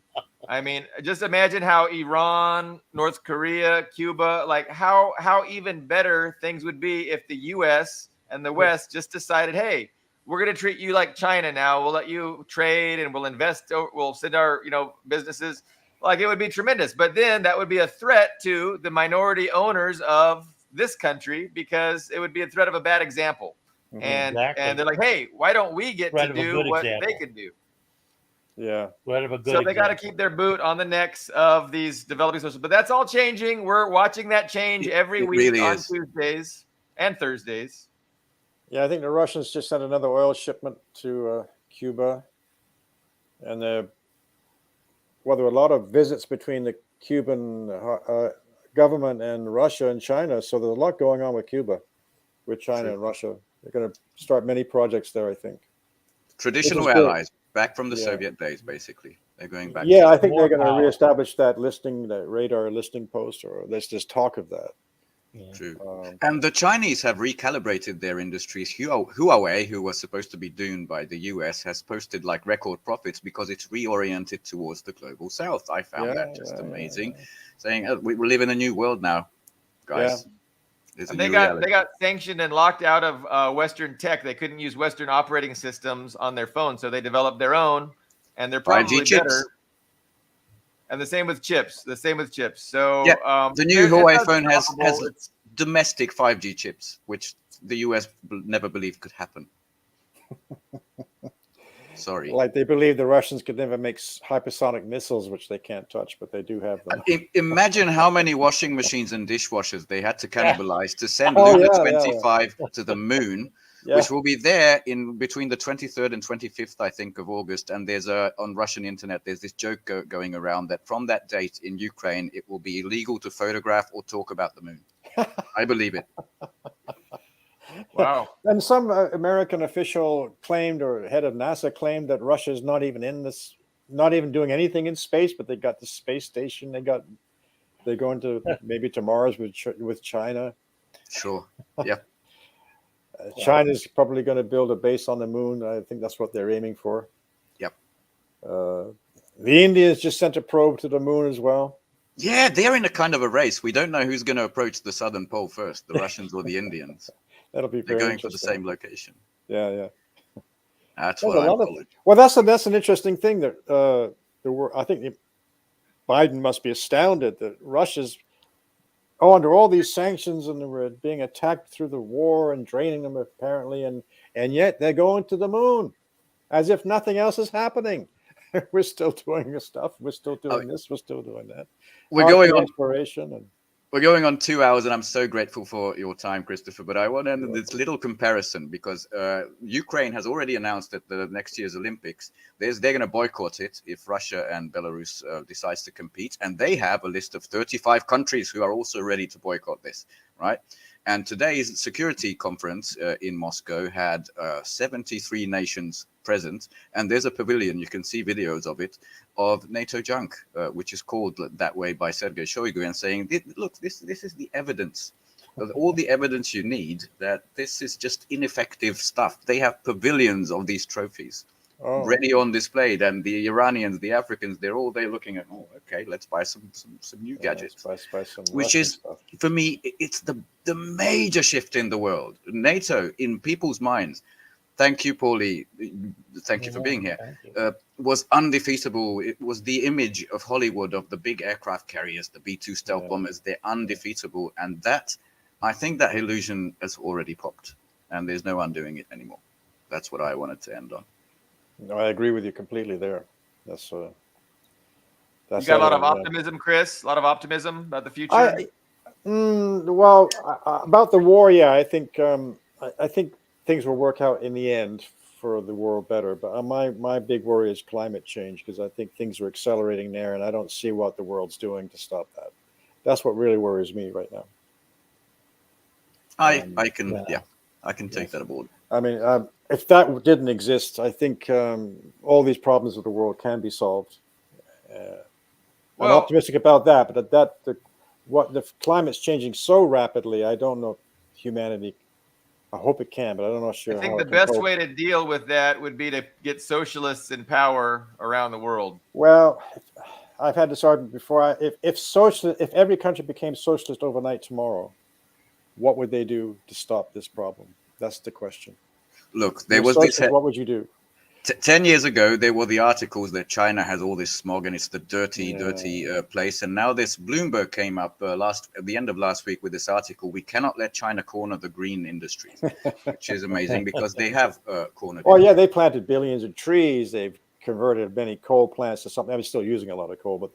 I mean, just imagine how Iran, North Korea, Cuba, like how even better things would be if the US and the West just decided, hey, we're going to treat you like China now. We'll let you trade and we'll invest. We'll send our, businesses. Like it would be tremendous. But then that would be a threat to the minority owners of this country because it would be a threat of a bad example. Mhm. And Exactly. they're like, hey, why don't we get Threat to of a do good what example. they could do? Yeah. Threat of a good So they got to example. keep their boot on the necks of these developing socials. But that's all changing. We're watching that change every It week really on is. Tuesdays and Thursdays. Yeah, I think the Russians just sent another oil shipment to Cuba, and there were a lot of visits between the Cuban government and Russia and China. So there's a lot going on with Cuba, with China True. and Russia. They're going to start many projects there, I think. Traditional Which is good. allies back from the Yeah. Soviet days, basically. They're going back. Yeah, to I think More they're going to power. reestablish that listing, that radar listing post, or there's just talk of that. Yeah. True. And the Chinese have recalibrated their industries. Huawei, who was supposed to be doomed by the US, has posted like record profits because it's reoriented towards the global south. I found that just amazing. Saying we live in a new world now, guys. There's And a they new got reality. they got sanctioned and locked out of Western tech. They couldn't use Western operating systems on their phone, so they developed their own, and they're 5G probably chips. better. And the same with chips. So Yeah, the new it's Huawei phone has unstoppable. It's domestic 5G chips, which the US never believed could happen. Sorry. Like they believe the Russians could never make hypersonic missiles, which they can't touch, but they do have them. Imagine how many washing machines and dishwashers they had to cannibalize to send Oh, Luna yeah, 25 to the moon, Yeah. which will be there in between the 23rd and 25th, I think, of August. And there's on Russian internet, there's this joke going around that from that date in Ukraine, it will be illegal to photograph or talk about the moon. I believe it. wow. And some American official claimed, or head of NASA claimed, that Russia is not even in this, not even doing anything in space, but they got the space station. They're going to maybe to Mars with China. Sure. Yeah. China's probably going to build a base on the moon. I think that's what they're aiming for. Yep. The Indians just sent a probe to the moon as well. Yeah, they're in a kind of a race. We don't know who's going to approach the southern pole first, the Russians or the Indians. That'll be They're very going for the interesting. same location. Yeah. That's There's what a I'm lot of, following. well, that's an interesting thing that I think Biden must be astounded that Russia's under all these sanctions and they were being attacked through the war and draining them apparently, and yet they're going to the moon as if nothing else is happening. We're still doing this stuff. We're still doing this. We're still doing that. We're going Constant on. exploration and We're going on 2 hours, and I'm so grateful for your time, Christopher. But I want to end this little comparison because Ukraine has already announced that the next year's Olympics, they're going to boycott it if Russia and Belarus decides to compete. And they have a list of 35 countries who are also ready to boycott this, right? And today's security conference in Moscow had 73 nations present. And there's a pavilion, you can see videos of it, of NATO junk, which is called that way by Sergei Shoigu, and saying, look, this is the evidence. All the evidence you need that this is just ineffective stuff. They have pavilions of these trophies ready on display. And the Iranians, the Africans, they're all there looking at, oh, okay, let's buy some new gadgets. Let's buy some which Russian is, stuff. for me, it's the major shift in the world. NATO, in people's minds, thank you, Paulie, thank you for being here, was undefeatable. It was the image of Hollywood of the big aircraft carriers, the B-2 stealth bombers. They're undefeatable. And that, I think that illusion has already popped, and there's no undoing it anymore. That's what I wanted to end on. No, I agree with you completely there. That's you got a lot of optimism, Chris. A lot of optimism about the future. Well, about the war, yeah, I think things will work out in the end for the world better. But my big worry is climate change, because I think things are accelerating there, and I don't see what the world's doing to stop that. That's what really worries me right now. I can take that aboard. I mean, if that didn't exist, I think all these problems of the world can be solved. I'm optimistic about that, but the climate's changing so rapidly, I don't know if humanity. I hope it can, but I don't know. Sure. I think the best way to deal with that would be to get socialists in power around the world. Well, I've had this argument before. If every country became socialist overnight tomorrow, what would they do to stop this problem? That's the question. Look, there was this. What would you do? 10 years ago, there were the articles that China has all this smog and it's the dirty place. And now this Bloomberg came up at the end of last week with this article. We cannot let China corner the green industry, which is amazing because they have cornered. Well, yeah, they planted billions of trees. They've converted many coal plants to something. I'm still using a lot of coal, but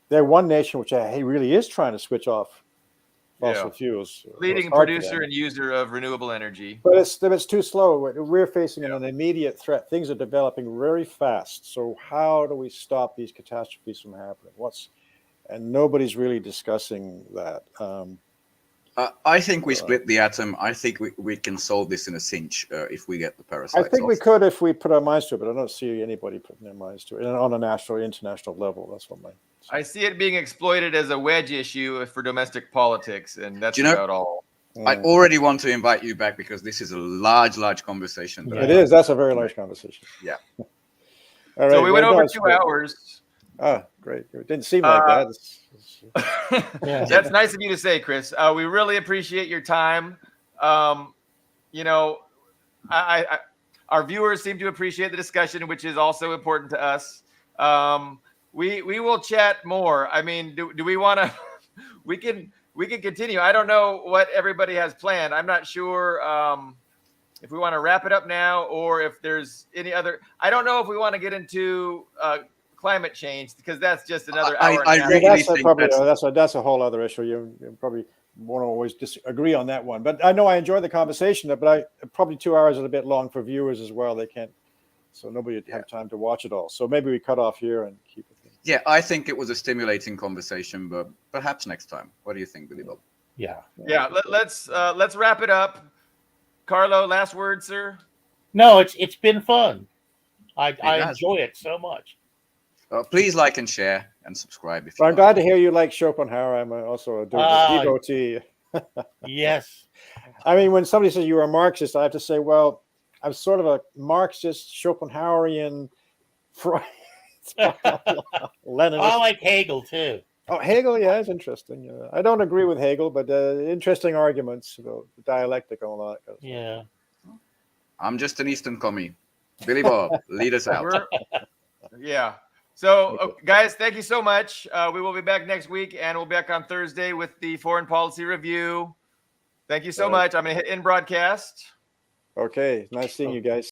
they're one nation which really is trying to switch off fossil fuels. Leading producer and user of renewable energy. But it's too slow. We're facing an immediate threat. Things are developing very fast. So how do we stop these catastrophes from happening? And nobody's really discussing that. I think we split the atom. I think we can solve this in a cinch if we get the parasites I think off. we could if we put our minds to it, but I don't see anybody putting their minds to it on a national or international level. That's what I see it being exploited as a wedge issue for domestic politics, and that's about all. I already want to invite you back because this is a large conversation. It is. That's a very large conversation. Yeah. All right. So we went over 2 hours. Ah, great. It didn't seem like that. That's nice of you to say, Chris. We really appreciate your time. Our viewers seem to appreciate the discussion, which is also important to us. We will chat more. I mean, do we want to? We can continue. I don't know what everybody has planned. I'm not sure if we want to wrap it up now or if there's any other. I don't know if we want to get into climate change because that's just another hour. That's a whole other issue. You probably won't always disagree on that one. But I know I enjoy the conversation. But probably 2 hours is a bit long for viewers as well. They can't. So nobody would have time to watch it all. So maybe we cut off here and keep it. Yeah, I think it was a stimulating conversation, but perhaps next time. What do you think, Billy Bob? Yeah. Let's wrap it up. Carlo, last word, sir. No, it's been fun. I enjoy it so much. Please like and share and subscribe. I'm glad to hear you like Schopenhauer. I'm also a devotee. Yes. I mean, when somebody says you're a Marxist, I have to say, well, I'm sort of a Marxist, Schopenhauerian, Leninist. I like Hegel too. Oh, Hegel, yeah, it's interesting. I don't agree with Hegel, but interesting arguments about dialectic and all that. Yeah. I'm just an Eastern commie. Billy Bob, lead us out. So, guys, thank you so much. We will be back next week, and we'll be back on Thursday with the Foreign Policy Review. Thank you so much. I'm going to hit end broadcast. Okay. Nice seeing you guys.